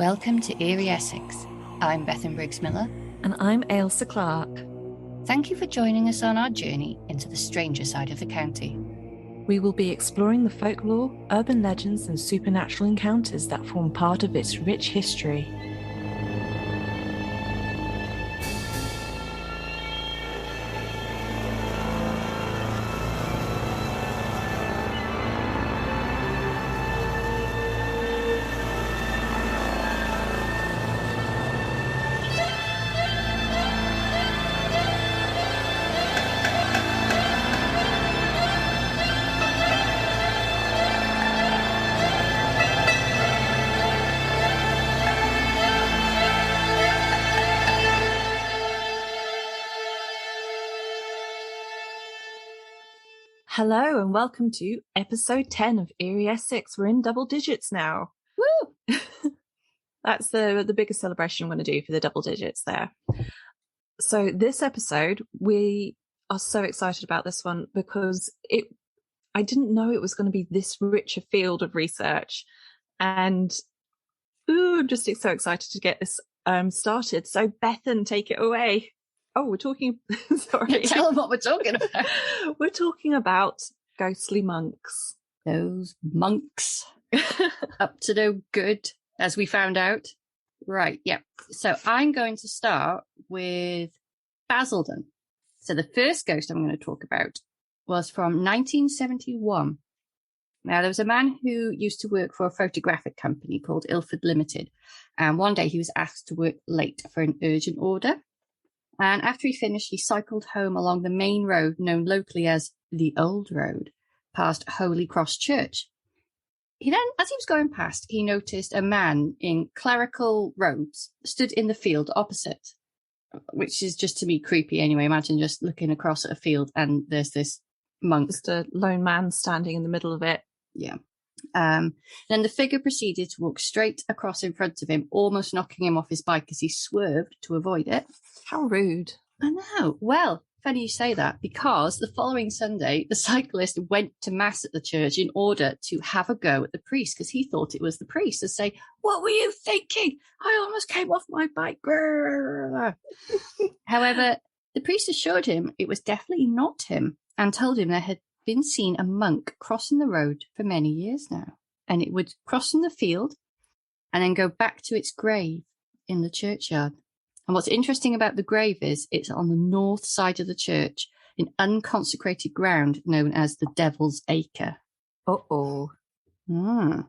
Welcome to Eerie Essex. I'm Bethan Briggs-Miller. And I'm Ailsa Clark. Thank you for joining us on our journey into the stranger side of the county. We will be exploring the folklore, urban legends and supernatural encounters that form part of its rich history. Hello and welcome to episode 10 of Eerie Essex. We're in double digits now. Woo! That's the biggest celebration I'm going to do for the double digits there. So this episode, we are so excited about this one because I didn't know it was going to be this rich a field of research. And I'm just so excited to get this started. So Bethan, take it away. Oh, we're talking... Sorry. Tell them what we're talking about. We're talking about ghostly monks. Those monks. Up to no good, as we found out. Right, yep. So I'm going to start with Basildon. So the first ghost I'm going to talk about was from 1971. Now, there was a man who used to work for a photographic company called Ilford Limited. And one day he was asked to work late for an urgent order. And after he finished, he cycled home along the main road known locally as the Old Road, past Holy Cross Church. He then, as he was going past, he noticed a man in clerical robes stood in the field opposite, which is just to me creepy anyway. Imagine just looking across at a field and there's this monk. Just a lone man standing in the middle of it. Yeah. Then the figure proceeded to walk straight across in front of him, almost knocking him off his bike as he swerved to avoid it. How rude. I know. Well, funny you say that, because the following Sunday, the cyclist went to mass at the church in order to have a go at the priest, because he thought it was the priest, to say, "What were you thinking? I almost came off my bike." However, the priest assured him it was definitely not him and told him there had been seen a monk crossing the road for many years now, and it would cross in the field and then go back to its grave in the churchyard. And what's interesting about the grave is it's on the north side of the church in unconsecrated ground known as the Devil's Acre. Uh-oh. Now,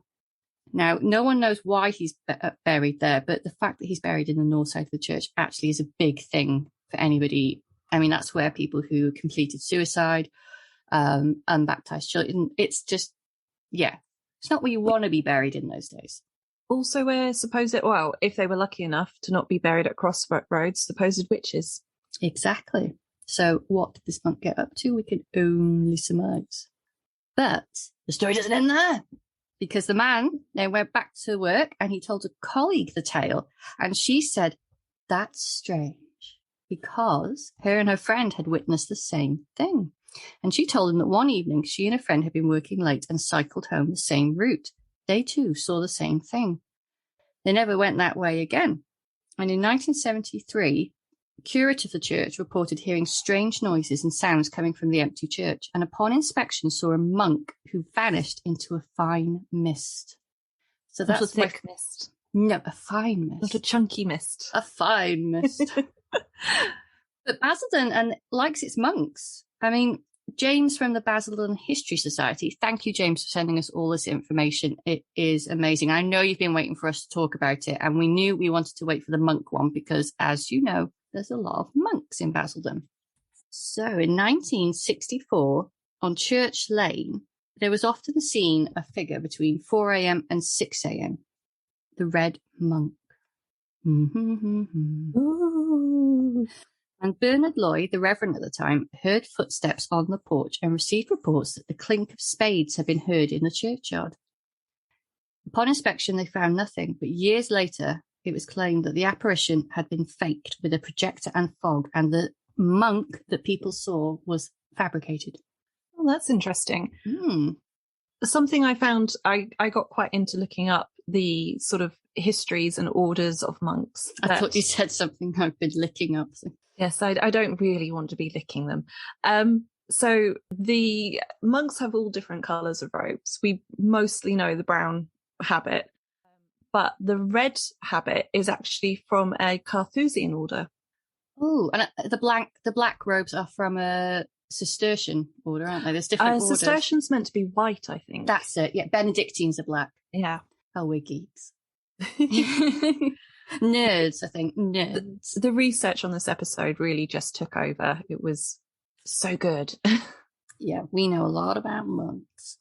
no one knows why he's buried there, but the fact that he's buried in the north side of the church actually is a big thing for anybody. I mean, that's where people who completed suicide, unbaptized children, it's just, yeah, it's not where you want to be buried in those days. Also where if they were lucky enough to not be buried at crossroads, supposed witches. Exactly. So what did this monk get up to? We can only surmise. But the story doesn't end there, because the man then went back to work and he told a colleague the tale, and she said, "That's strange," because her and her friend had witnessed the same thing. And she told him that one evening she and her friend had been working late and cycled home the same route. They too saw the same thing. They never went that way again. And in 1973, the curate of the church reported hearing strange noises and sounds coming from the empty church, and upon inspection saw a monk who vanished into a fine mist. So that's not a thick mist. No, a fine mist. Not a chunky mist. A fine mist. But Basildon likes its monks. I mean, James from the Basildon History Society. Thank you, James, for sending us all this information. It is amazing. I know you've been waiting for us to talk about it, and we knew we wanted to wait for the monk one because, as you know, there's a lot of monks in Basildon. So in 1964, on Church Lane, there was often seen a figure between 4 a.m. and 6 a.m. The Red Monk. Ooh. And Bernard Lloyd, the Reverend at the time, heard footsteps on the porch and received reports that the clink of spades had been heard in the churchyard. Upon inspection, they found nothing, but years later, it was claimed that the apparition had been faked with a projector and fog, and the monk that people saw was fabricated. Oh, that's interesting. Something I found, I got quite into looking up the sort of histories and orders of monks. I thought you said something I've been licking up. So. Yes, I don't really want to be licking them. So the monks have all different colours of robes. We mostly know the brown habit, but the red habit is actually from a Carthusian order. Oh, and the black robes are from a Cistercian order, aren't they? There's different orders. Cistercian's meant to be white, I think. That's it. Yeah, Benedictines are black. Yeah. Oh, we're geeks. Nerds, I think. Nerds. The research on this episode really just took over. It was so good. Yeah, we know a lot about monks.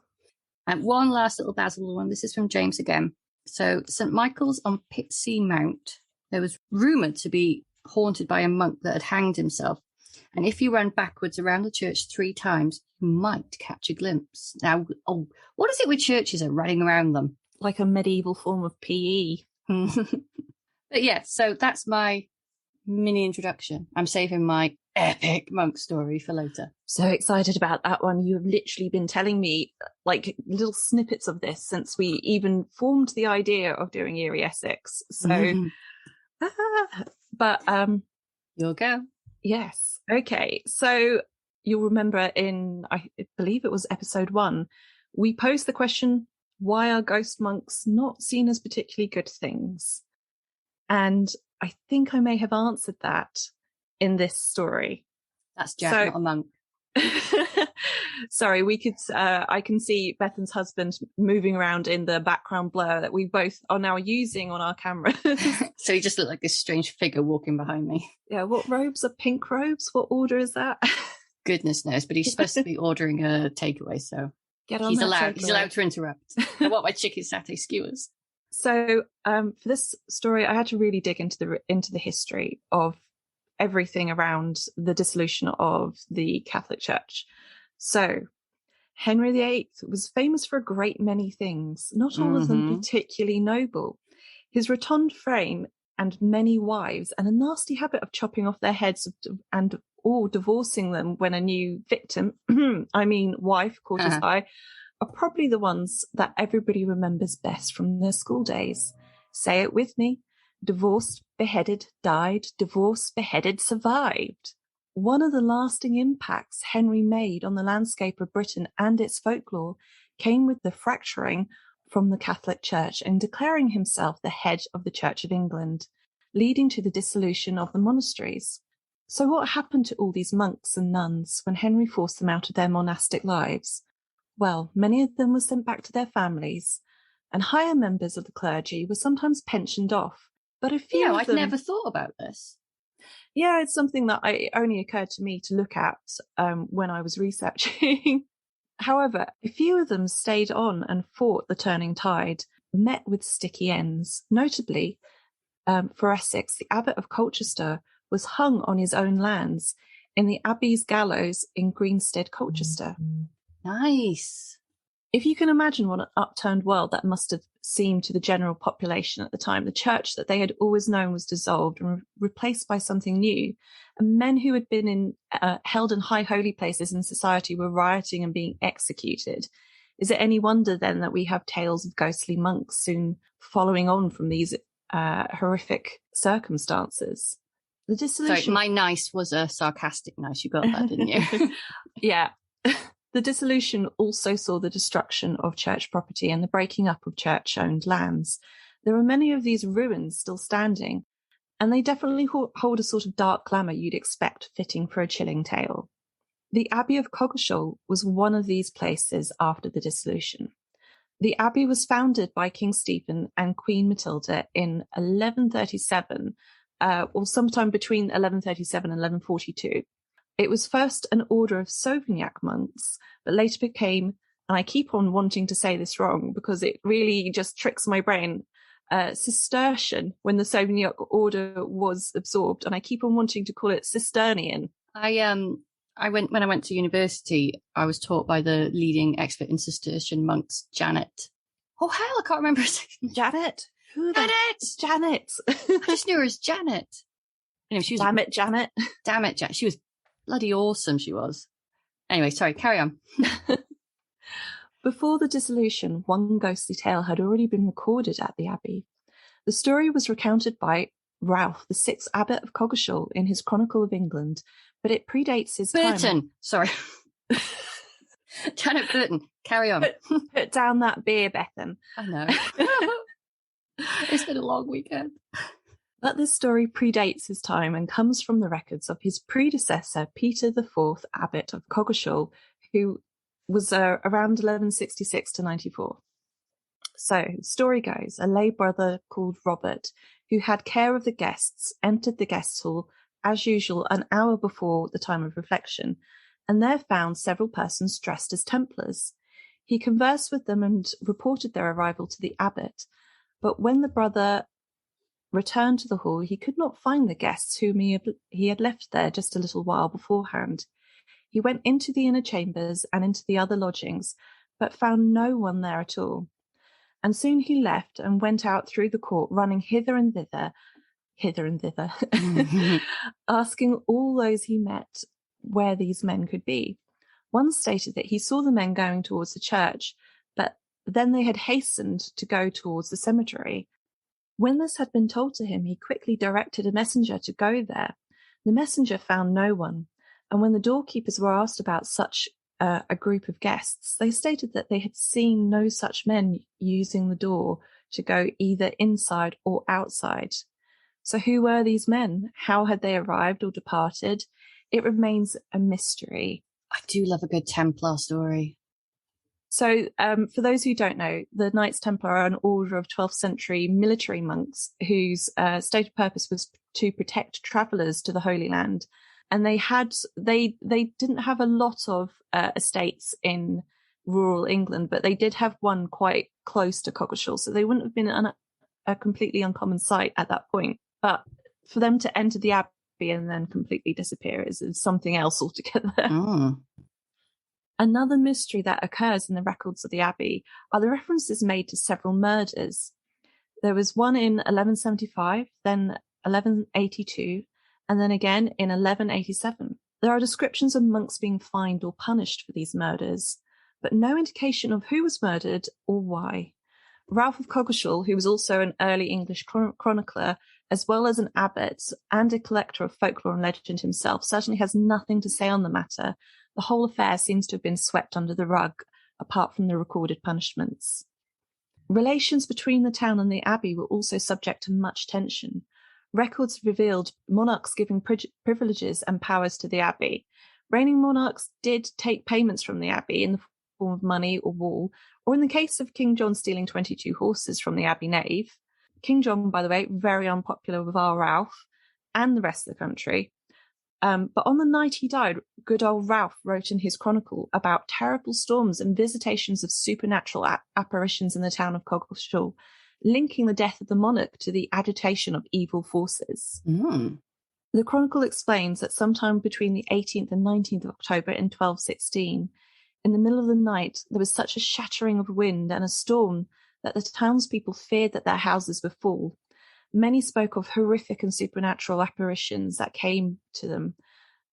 And one last little Basil one. This is from James again. So, St. Michael's on Pitsea Mount, there was rumoured to be haunted by a monk that had hanged himself. And if you ran backwards around the church 3 times, you might catch a glimpse. Now, what is it with churches and running around them? Like a medieval form of PE. But yeah, so that's my mini introduction. I'm saving my epic monk story for later. So excited about that one. You've literally been telling me like little snippets of this since we even formed the idea of doing Eerie Essex. So, but you'll go. Yes. Okay. So you'll remember I believe it was episode 1, we posed the question, why are ghost monks not seen as particularly good things? And I think I may have answered that in this story. That's Jack, not a monk. Sorry, I can see Bethan's husband moving around in the background blur that we both are now using on our cameras. So he just looked like this strange figure walking behind me. Yeah, what robes are pink robes? What order is that? Goodness knows, but he's supposed to be ordering a takeaway, so he's allowed to interrupt. I want my chicken satay skewers. So for this story, I had to really dig into the history of everything around the dissolution of the Catholic Church. So Henry VIII was famous for a great many things, not all of them particularly noble. His rotund frame and many wives, and a nasty habit of chopping off their heads or divorcing them when a new victim, wife, caught his eye, are probably the ones that everybody remembers best from their school days. Say it with me. Divorced, beheaded, died, divorced, beheaded, survived. One of the lasting impacts Henry made on the landscape of Britain and its folklore came with the fracturing from the Catholic Church and declaring himself the head of the Church of England, leading to the dissolution of the monasteries. So what happened to all these monks and nuns when Henry forced them out of their monastic lives? Well, many of them were sent back to their families, and higher members of the clergy were sometimes pensioned off. But a few I'd never thought about this. Yeah, it's something that only occurred to me to look at when I was researching. However, a few of them stayed on and fought the turning tide, met with sticky ends. Notably, for Essex, the Abbot of Colchester was hung on his own lands in the Abbey's gallows in Greenstead, Colchester. Nice. If you can imagine what an upturned world that must have seemed to the general population at the time, the church that they had always known was dissolved and replaced by something new, and men who had been held in high holy places in society were rioting and being executed. Is it any wonder then that we have tales of ghostly monks soon following on from these horrific circumstances? The dissolution. Sorry, my nice was a sarcastic nice. You got that, didn't you? Yeah. The dissolution also saw the destruction of church property and the breaking up of church-owned lands. There are many of these ruins still standing, and they definitely hold a sort of dark glamour you'd expect fitting for a chilling tale. The Abbey of Coggeshall was one of these places after the dissolution. The abbey was founded by King Stephen and Queen Matilda in 1137, or sometime between 1137 and 1142. It was first an order of Sauvignac monks, but later became, and I keep on wanting to say this wrong because it really just tricks my brain, Cistercian when the Sauvignac order was absorbed, and I keep on wanting to call it Cistercian. When I went to university, I was taught by the leading expert in Cistercian monks, Janet. Oh hell, I can't remember her second. Janet? Who Janet! Janet. I just knew her as Janet. Anyway, she was Damn it, Janet. Damn it, Janet. She was bloody awesome, she was. Anyway, sorry, carry on. Before the dissolution, one ghostly tale had already been recorded at the abbey. The story was recounted by Ralph, the 6th Abbot of Coggeshall, in his Chronicle of England, but it predates his Burton. time. Sorry. Janet Burton. Carry on. Put down that beer, Bethan. I know. It's been a long weekend. But this story predates his time and comes from the records of his predecessor, Peter IV, Abbot of Coggeshall, who was around 1166 to 94. So, the story goes, a lay brother called Robert, who had care of the guests, entered the guest hall, as usual, an hour before the time of reflection, and there found several persons dressed as Templars. He conversed with them and reported their arrival to the abbot, but when the brother returned to the hall, he could not find the guests whom he had left there just a little while beforehand. He went into the inner chambers and into the other lodgings, but found no one there at all. And soon he left and went out through the court, running hither and thither, asking all those he met where these men could be. One stated that he saw the men going towards the church, but then they had hastened to go towards the cemetery. When this had been told to him, he quickly directed a messenger to go there. The messenger found no one, and when the doorkeepers were asked about such a group of guests, they stated that they had seen no such men using the door to go either inside or outside. So who were these men? How had they arrived or departed? It remains a mystery. I do love a good Templar story. So for those who don't know, the Knights Templar are an order of 12th century military monks whose stated purpose was to protect travellers to the Holy Land. And they didn't have a lot of estates in rural England, but they did have one quite close to Coggeshall. So they wouldn't have been a completely uncommon sight at that point. But for them to enter the abbey and then completely disappear is something else altogether. Oh. Another mystery that occurs in the records of the abbey are the references made to several murders. There was one in 1175, then 1182, and then again in 1187. There are descriptions of monks being fined or punished for these murders, but no indication of who was murdered or why. Ralph of Coggeshall, who was also an early English chronicler, as well as an abbot and a collector of folklore and legend himself, certainly has nothing to say on the matter. The whole affair seems to have been swept under the rug, apart from the recorded punishments. Relations between the town and the abbey were also subject to much tension. Records revealed monarchs giving privileges and powers to the abbey. Reigning monarchs did take payments from the abbey in the form of money or wool, or in the case of King John stealing 22 horses from the abbey nave. King John, by the way, very unpopular with our Ralph and the rest of the country. But on the night he died, good old Ralph wrote in his chronicle about terrible storms and visitations of supernatural apparitions in the town of Coggeshall, linking the death of the monarch to the agitation of evil forces. Mm. The chronicle explains that sometime between the 18th and 19th of October in 1216, in the middle of the night, there was such a shattering of wind and a storm that the townspeople feared that their houses would fall. Many spoke of horrific and supernatural apparitions that came to them.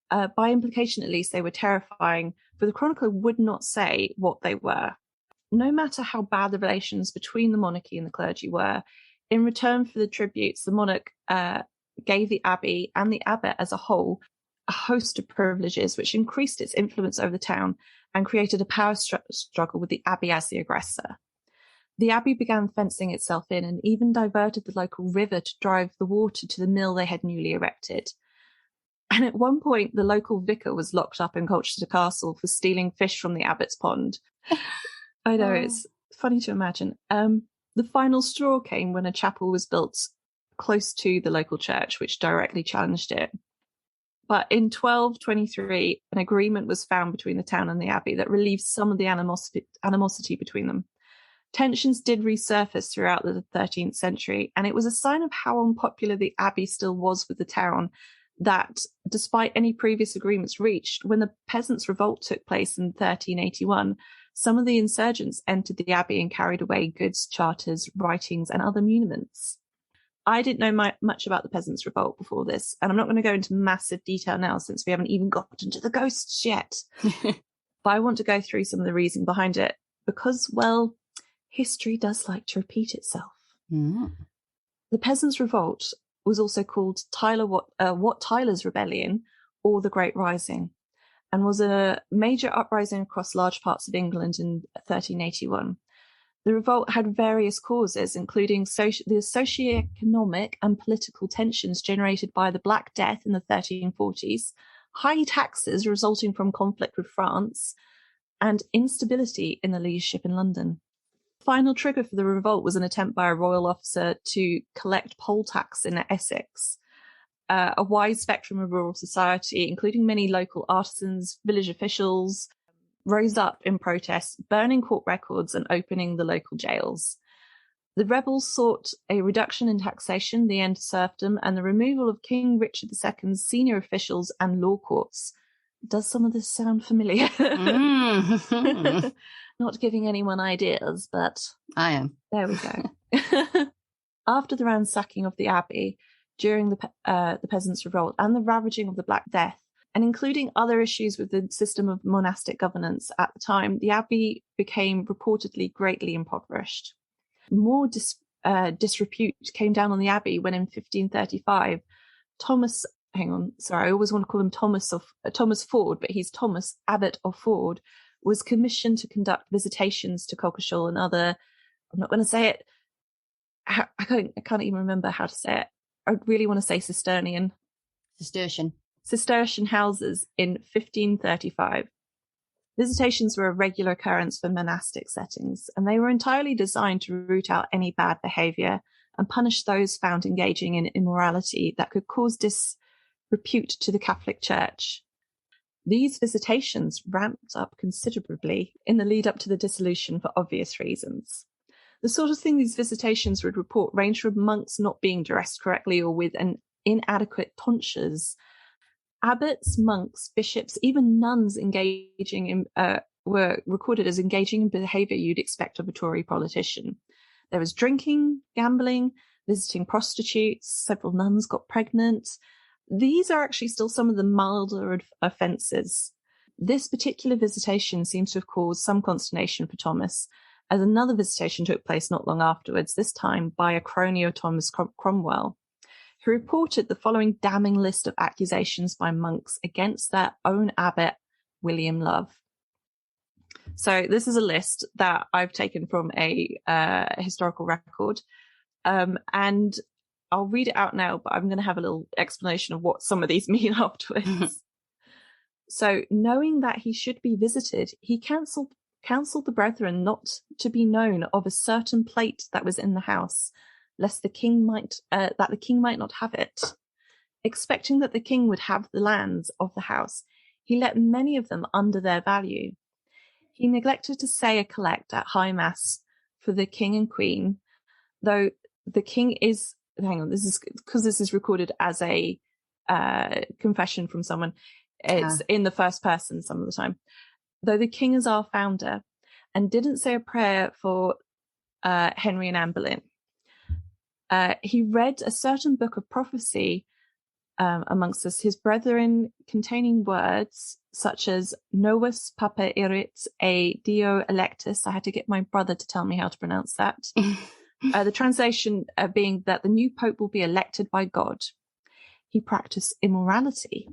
By implication, at least, they were terrifying, for the chronicler would not say what they were. No matter how bad the relations between the monarchy and the clergy were, in return for the tributes, the monarch gave the abbey and the abbot as a whole a host of privileges, which increased its influence over the town and created a power struggle with the abbey as the aggressor. The abbey began fencing itself in and even diverted the local river to drive the water to the mill they had newly erected. And at one point, the local vicar was locked up in Colchester Castle for stealing fish from the abbot's pond. I know, it's funny to imagine. The final straw came when a chapel was built close to the local church, which directly challenged it. But in 1223, an agreement was found between the town and the abbey that relieved some of the animosity between them. Tensions did resurface throughout the 13th century, and it was a sign of how unpopular the abbey still was with the town that, despite any previous agreements reached, when the Peasants' Revolt took place in 1381, some of the insurgents entered the abbey and carried away goods, charters, writings, and other muniments. I didn't know much about the Peasants' Revolt before this, and I'm not going to go into massive detail now since we haven't even gotten to the ghosts yet. But I want to go through some of the reasoning behind it because, well, history does like to repeat itself. Mm. The Peasants' Revolt was also called Wat Tyler's Rebellion or the Great Rising, and was a major uprising across large parts of England in 1381. The revolt had various causes, including the socio-economic and political tensions generated by the Black Death in the 1340s, high taxes resulting from conflict with France, and instability in the leadership in London. The final trigger for the revolt was an attempt by a royal officer to collect poll tax in Essex. A wide spectrum of rural society, including many local artisans, village officials, rose up in protest, burning court records and opening the local jails. The rebels sought a reduction in taxation, the end of serfdom, and the removal of King Richard II's senior officials and law courts. Does some of this sound familiar? Not giving anyone ideas, but I am. There we go. After the ransacking of the abbey, during the Peasants' Revolt and the ravaging of the Black Death, and including other issues with the system of monastic governance at the time, the abbey became reportedly greatly impoverished. More disrepute came down on the abbey when in 1535, I always want to call him Thomas Ford, but he's Thomas, Abbot of Ford, was commissioned to conduct visitations to Colchester and other, I'm not going to say it, I can't even remember how to say it. I really want to say Cistercian houses in 1535. Visitations were a regular occurrence for monastic settings, and they were entirely designed to root out any bad behaviour and punish those found engaging in immorality that could cause disrepute to the Catholic Church. These visitations ramped up considerably in the lead up to the dissolution for obvious reasons. The sort of thing these visitations would report ranged from monks not being dressed correctly or with an inadequate tonsures. Abbots, monks, bishops, even nuns were recorded as engaging in behaviour you'd expect of a Tory politician. There was drinking, gambling, visiting prostitutes, several nuns got pregnant. These are actually still some of the milder offences. This particular visitation seems to have caused some consternation for Thomas, as another visitation took place not long afterwards, this time by a crony of Thomas Cromwell, who reported the following damning list of accusations by monks against their own abbot, William Love. So this is a list that I've taken from a historical record, and I'll read it out now, but I'm going to have a little explanation of what some of these mean afterwards. So, knowing that he should be visited, he counselled the brethren not to be known of a certain plate that was in the house, lest the king might not have it. Expecting that the king would have the lands of the house, he let many of them under their value. He neglected to say a collect at high mass for the king and queen, though the king is. Hang on, this is recorded as a confession from someone. It's in the first person some of the time. Though the king is our founder, and didn't say a prayer for Henry and Anne Boleyn. He read a certain book of prophecy amongst us, his brethren, containing words such as Novus Papa Erit e Dio Electus. I had to get my brother to tell me how to pronounce that. The translation being that the new pope will be elected by God. He practiced immorality.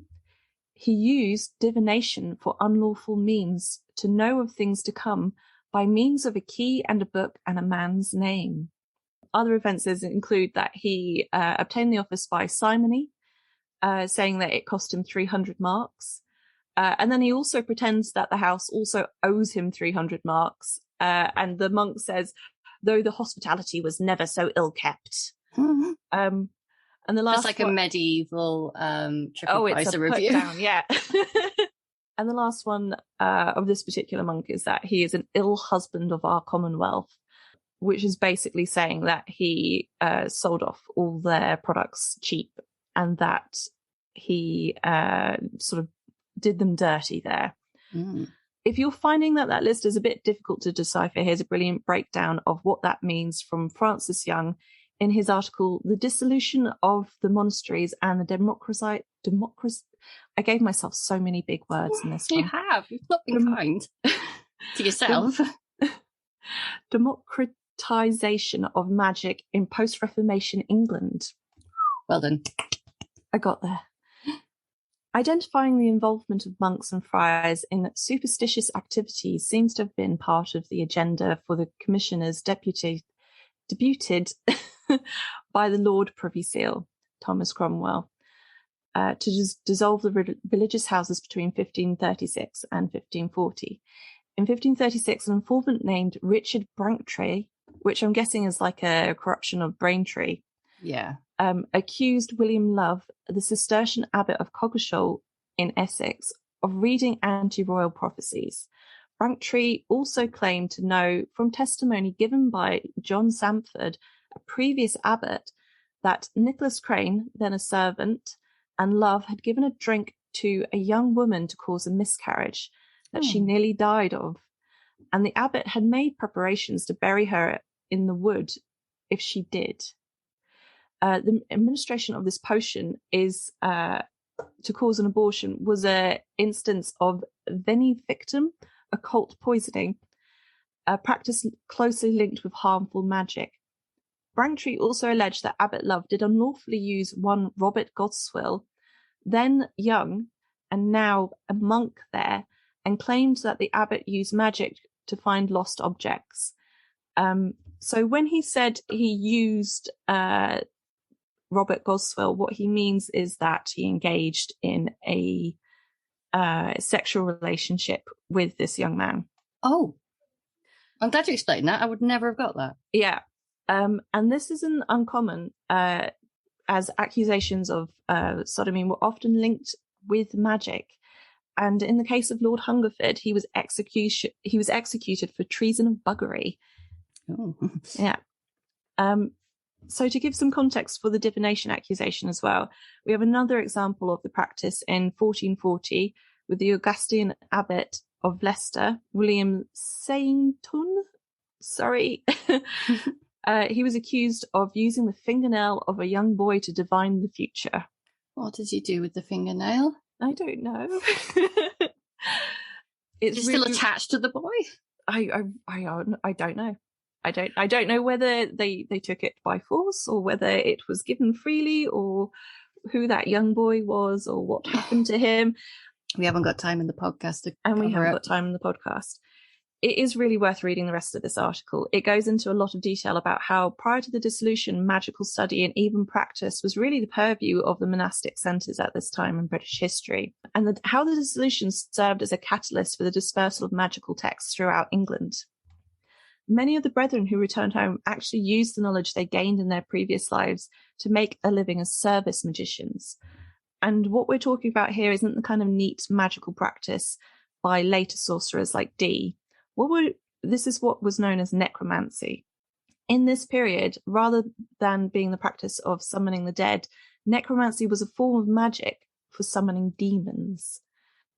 He used divination for unlawful means to know of things to come by means of a key and a book and a man's name. Other offences include that he obtained the office by simony, saying that it cost him 300 marks. And then he also pretends that the house also owes him 300 marks. And the monk says, though the hospitality was never so ill kept. And the last, that's like a medieval TripAdvisor review. Down, yeah. And the last one of this particular monk is that he is an ill husband of our commonwealth, which is basically saying that he sold off all their products cheap and that he sort of did them dirty there. If you're finding that list is a bit difficult to decipher, here's a brilliant breakdown of what that means from Francis Young in his article, The Dissolution of the Monasteries and the Democracy. I gave myself so many big words in this one. You have. You've not been kind to yourself. democratization of magic in post-Reformation England. Well done. I got there. Identifying the involvement of monks and friars in superstitious activities seems to have been part of the agenda for the commissioners debuted by the Lord Privy Seal, Thomas Cromwell, to dissolve the religious houses between 1536 and 1540. In 1536, an informant named Richard Braintree, which I'm guessing is like a corruption of Braintree, accused William Love, the Cistercian abbot of Coggeshall in Essex, of reading anti-royal prophecies. Braintree also claimed to know from testimony given by John Samford, a previous abbot, that Nicholas Crane, then a servant, and Love had given a drink to a young woman to cause a miscarriage that she nearly died of, and the abbot had made preparations to bury her in the wood if she did. The administration of this potion is to cause an abortion was an instance of veni victim, occult poisoning, a practice closely linked with harmful magic. Braintree also alleged that Abbot Love did unlawfully use one Robert Godswill, then young and now a monk there, and claimed that the abbot used magic to find lost objects. So when he said he used Robert Goswell, what he means is that he engaged in a sexual relationship with this young man. Oh, I'm glad you explained that. I would never have got that. Yeah. And this isn't uncommon, as accusations of sodomy were often linked with magic. And in the case of Lord Hungerford, he was executed for treason of buggery. Oh. Yeah. So to give some context for the divination accusation as well, we have another example of the practice in 1440 with the Augustine abbot of Leicester, William Sainton. Sorry. He was accused of using the fingernail of a young boy to divine the future. What does he do with the fingernail? I don't know. It's still attached to the boy? I don't know. I don't know whether they took it by force or whether it was given freely or who that young boy was or what happened to him. We haven't got time in the podcast got time in the podcast. It is really worth reading the rest of this article. It goes into a lot of detail about how prior to the dissolution, magical study and even practice was really the purview of the monastic centres at this time in British history, and how the dissolution served as a catalyst for the dispersal of magical texts throughout England. Many of the brethren who returned home actually used the knowledge they gained in their previous lives to make a living as service magicians. And what we're talking about here isn't the kind of neat magical practice by later sorcerers like Dee. This is what was known as necromancy. In this period, rather than being the practice of summoning the dead, necromancy was a form of magic for summoning demons.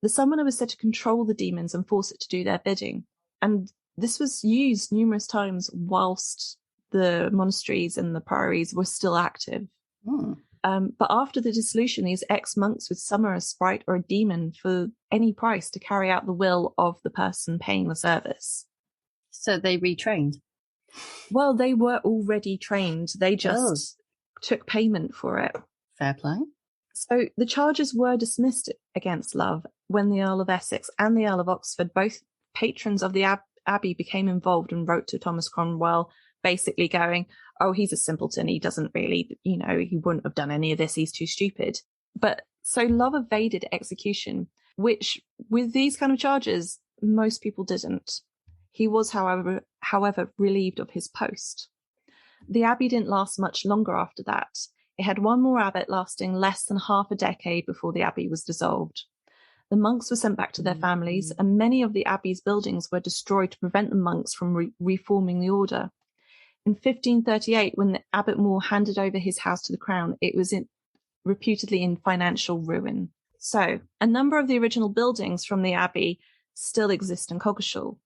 The summoner was said to control the demons and force it to do their bidding. And this was used numerous times whilst the monasteries and the priories were still active. But after the dissolution, these ex-monks would summon a sprite or a demon for any price to carry out the will of the person paying the service. So they retrained? Well, they were already trained. They just took payment for it. Fair play. So the charges were dismissed against Love when the Earl of Essex and the Earl of Oxford, both patrons of the Abbey, became involved and wrote to Thomas Cromwell, basically going, oh, he's a simpleton. He doesn't really, he wouldn't have done any of this. He's too stupid. But so Love evaded execution, which with these kind of charges, most people didn't. He was, however, relieved of his post. The Abbey didn't last much longer after that. It had one more abbot lasting less than half a decade before the Abbey was dissolved. The monks were sent back to their families, and many of the Abbey's buildings were destroyed to prevent the monks from reforming the order. In 1538, when the Abbot Moore handed over his house to the crown, it was reputedly in financial ruin. So, a number of the original buildings from the Abbey still exist in Coggeshall.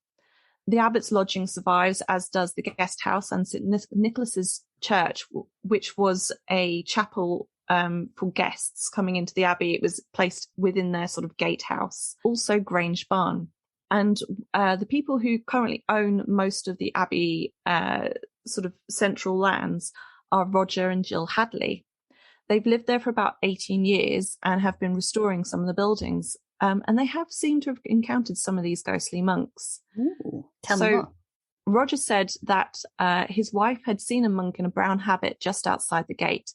The Abbot's lodging survives, as does the guest house and St Nicholas's Church, which was a chapel for guests coming into the Abbey. It was placed within their sort of gatehouse. Also Grange Barn. And the people who currently own most of the Abbey sort of central lands are Roger and Jill Hadley. They've lived there for about 18 years and have been restoring some of the buildings. And they have seemed to have encountered some of these ghostly monks. Ooh, tell me more. Roger said that his wife had seen a monk in a brown habit just outside the gate.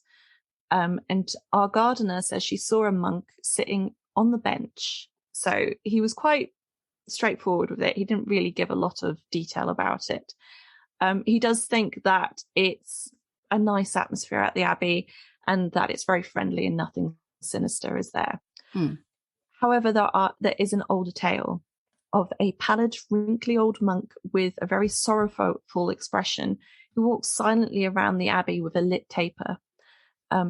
And our gardener says she saw a monk sitting on the bench. So he was quite straightforward with it. He didn't really give a lot of detail about it. He does think that it's a nice atmosphere at the Abbey and that it's very friendly and nothing sinister is there. However, there is an older tale of a pallid, wrinkly old monk with a very sorrowful expression who walks silently around the Abbey with a lit taper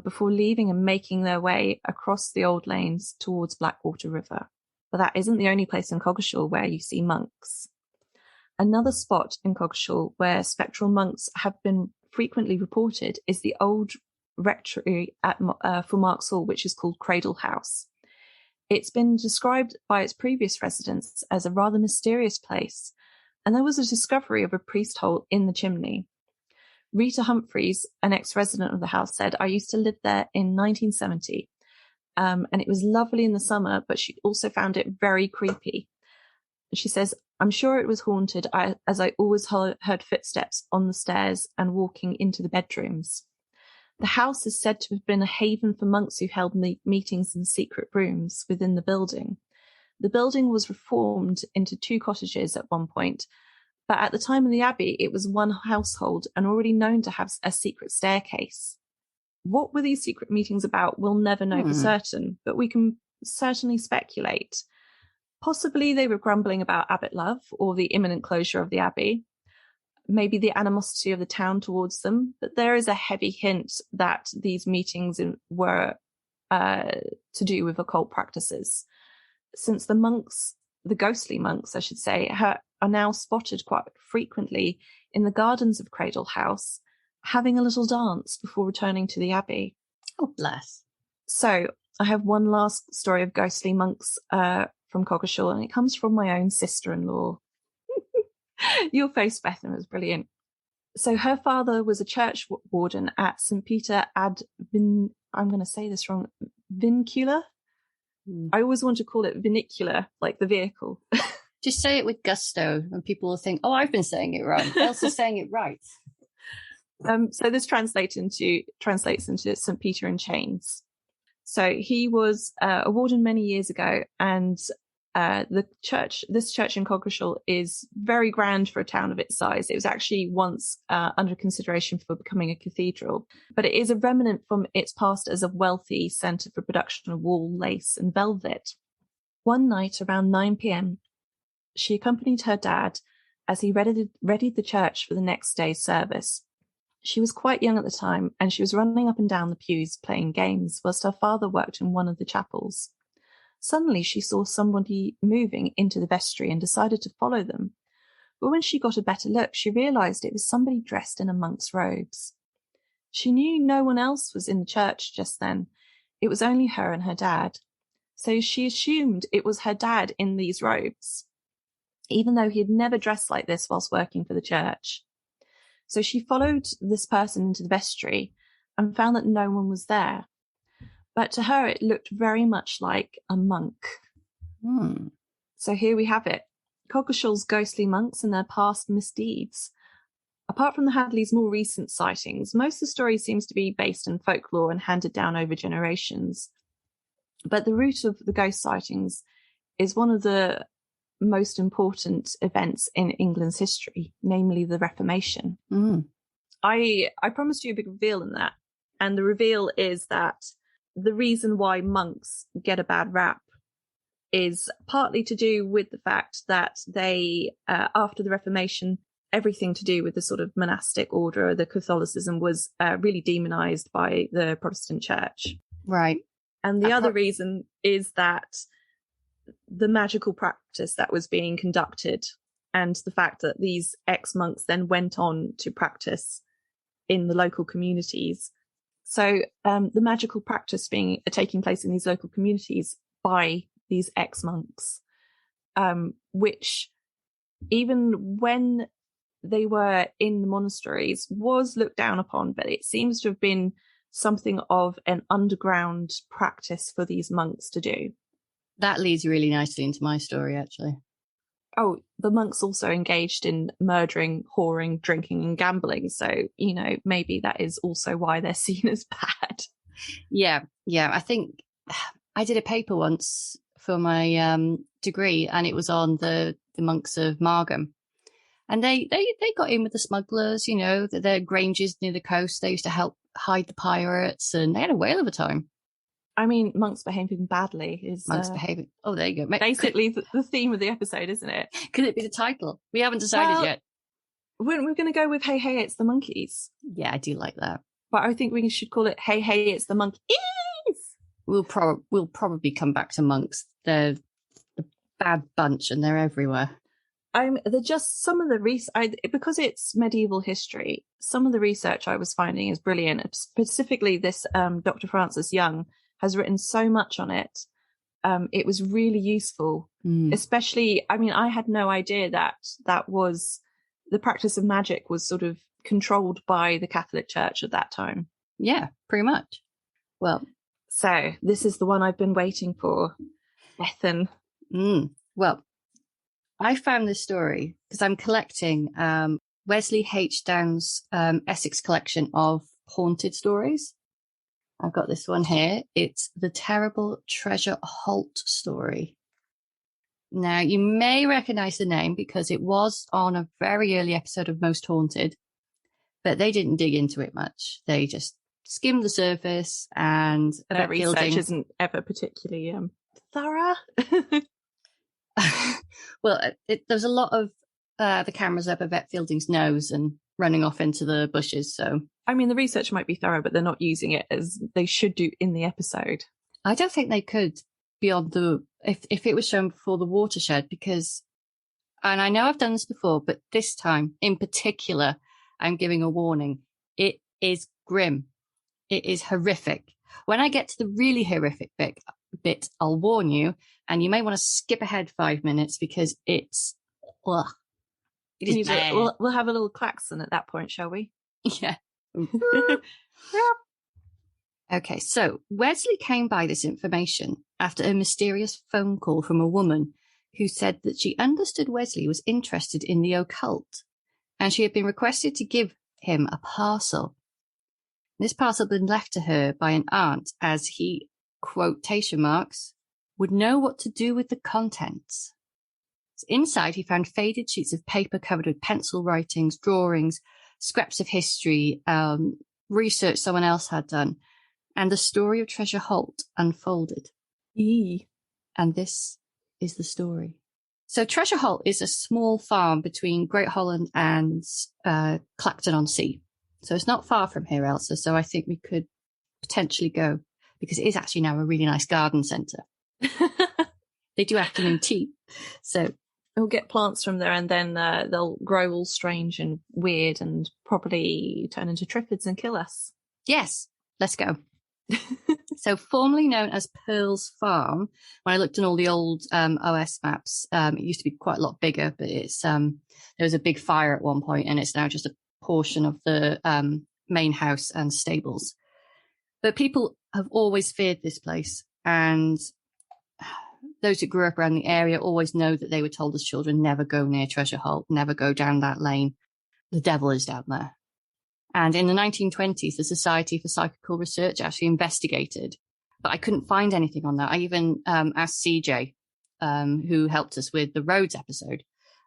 before leaving and making their way across the old lanes towards Blackwater River. But that isn't the only place in Coggeshall where you see monks. Another spot in Coggeshall where spectral monks have been frequently reported is the old rectory for Marks Hall, which is called Cradle House. It's been described by its previous residents as a rather mysterious place, and there was a discovery of a priest hole in the chimney. Rita Humphreys, an ex-resident of the house, said, "I used to live there in 1970, and it was lovely in the summer, but she also found it very creepy." She says, "I'm sure it was haunted, as I always heard footsteps on the stairs and walking into the bedrooms." The house is said to have been a haven for monks who held meetings in secret rooms within the building. The building was reformed into 2 cottages at one point, but at the time of the Abbey, it was one household and already known to have a secret staircase. What were these secret meetings about? We'll never know for certain, but we can certainly speculate. Possibly they were grumbling about abbot love or the imminent closure of the Abbey, maybe the animosity of the town towards them, but there is a heavy hint that these meetings were to do with occult practices, since the ghostly monks, I should say, are now spotted quite frequently in the gardens of Cradle House, having a little dance before returning to the Abbey. Oh, bless. So I have one last story of ghostly monks from Coggeshall, and it comes from my own sister-in-law. Your face, Bethan, was brilliant. So her father was a church warden at St. Peter I'm going to say this wrong, Vincula? I always want to call it Vinicula, like the vehicle. Just say it with gusto, and people will think, "Oh, I've been saying it wrong." Elsa's saying it right. So this translates into St. Peter in Chains. So he was a warden many years ago, and this church in Coggeshall is very grand for a town of its size. It was actually once under consideration for becoming a cathedral, but it is a remnant from its past as a wealthy centre for production of wool, lace and velvet. One night around 9 p.m, she accompanied her dad as he readied the church for the next day's service. She was quite young at the time, and she was running up and down the pews playing games whilst her father worked in one of the chapels. Suddenly she saw somebody moving into the vestry and decided to follow them. But when she got a better look, she realised it was somebody dressed in a monk's robes. She knew no one else was in the church just then. It was only her and her dad. So she assumed it was her dad in these robes, even though he had never dressed like this whilst working for the church. So she followed this person into the vestry and found that no one was there. But to her, it looked very much like a monk. So here we have it. Coggeshall's ghostly monks and their past misdeeds. Apart from the Hadleys' more recent sightings, most of the story seems to be based in folklore and handed down over generations. But the root of the ghost sightings is one of the most important events in England's history, namely the Reformation. I promised you a big reveal in that, and the reveal is that the reason why monks get a bad rap is partly to do with the fact that they, after the Reformation, everything to do with the sort of monastic order, the Catholicism, was really demonized by the Protestant church. Right. And the other reason is that the magical practice that was being conducted, and the fact that these ex-monks then went on to practice in the local communities. So the magical practice taking place in these local communities by these ex-monks which even when they were in the monasteries was looked down upon, but it seems to have been something of an underground practice for these monks to do. That leads really nicely into my story, actually. Oh, the monks also engaged in murdering, whoring, drinking, and gambling. So, maybe that is also why they're seen as bad. Yeah. I think I did a paper once for my degree, and it was on the monks of Margam. And they got in with the smugglers, their granges near the coast. They used to help hide the pirates, and they had a whale of a time. I mean, monks behaving badly is... Monks behaving... Oh, there you go. Basically the theme of the episode, isn't it? Could it be the title? We haven't decided yet. We're going to go with Hey, Hey, It's the Monkeys. Yeah, I do like that. But I think we should call it Hey, Hey, It's the Monkeys. We'll probably come back to monks. They're the bad bunch, and they're everywhere. They're just some of the because it's medieval history. Some of the research I was finding is brilliant. Specifically, this Dr. Francis Young has written so much on it. It was really useful, especially. I mean, I had no idea that was the practice of magic was sort of controlled by the Catholic Church at that time. Yeah, pretty much. Well, so this is the one I've been waiting for, Ethan. Well, I found this story because I'm collecting Wesley H. Downs' Essex collection of haunted stories. I've got this one here. It's The Terrible Treasure Holt Story. Now, you may recognize the name because it was on a very early episode of Most Haunted, but they didn't dig into it much. They just skimmed the surface, and their research isn't ever particularly thorough. Well, there's a lot of the cameras up Yvette Fielding's nose and running off into the bushes. So, I mean, the research might be thorough, but they're not using it as they should do in the episode. I don't think they could beyond if it was shown before the watershed, because, and I know I've done this before, but this time in particular, I'm giving a warning. It is grim. It is horrific. When I get to the really horrific bit, I'll warn you, and you may want to skip ahead 5 minutes because it's, ugh. It is bad. We'll have a little klaxon at that point, shall we? Yeah. Okay, so Wesley came by this information after a mysterious phone call from a woman who said that she understood Wesley was interested in the occult, and she had been requested to give him a parcel. This parcel had been left to her by an aunt, as he, quotation marks, would know what to do with the contents. So inside, he found faded sheets of paper covered with pencil writings, drawings, scraps of history, research someone else had done, and the story of Treasure Holt unfolded. And this is the story. So Treasure Holt is a small farm between Great Holland and Clacton-on-Sea. So it's not far from here, Elsa. So I think we could potentially go, because it is actually now a really nice garden centre. They do afternoon tea. So we'll get plants from there, and then they'll grow all strange and weird and probably turn into triffids and kill us. Yes, let's go. So formerly known as Pearl's Farm, when I looked in all the old OS maps, it used to be quite a lot bigger, but it's there was a big fire at one point, and it's now just a portion of the main house and stables. But people have always feared this place, and those who grew up around the area always know that they were told as children, never go near Treasure Holt, never go down that lane. The devil is down there. And in the 1920s, the Society for Psychical Research actually investigated, but I couldn't find anything on that. I even asked CJ, who helped us with the Rhodes episode,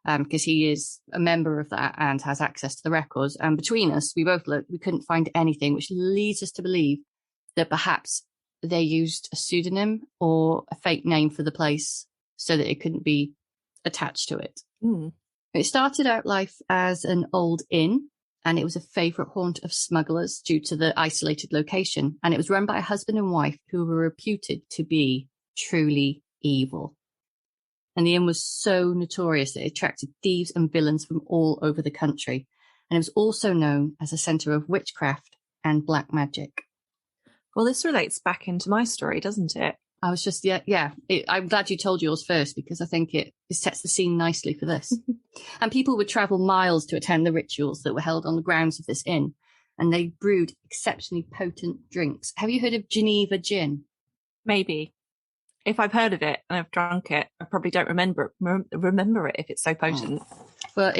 because he is a member of that and has access to the records. And between us, we both looked, we couldn't find anything, which leads us to believe that perhaps they used a pseudonym or a fake name for the place so that it couldn't be attached to it. It started out life as an old inn, and it was a favourite haunt of smugglers due to the isolated location. And it was run by a husband and wife who were reputed to be truly evil. And the inn was so notorious that it attracted thieves and villains from all over the country. And it was also known as a centre of witchcraft and black magic. Well, this relates back into my story, doesn't it? I was just, I'm glad you told yours first because I think it sets the scene nicely for this. And people would travel miles to attend the rituals that were held on the grounds of this inn, and they brewed exceptionally potent drinks. Have you heard of Geneva gin? Maybe. If I've heard of it and I've drunk it, I probably don't remember it if it's so potent. Well,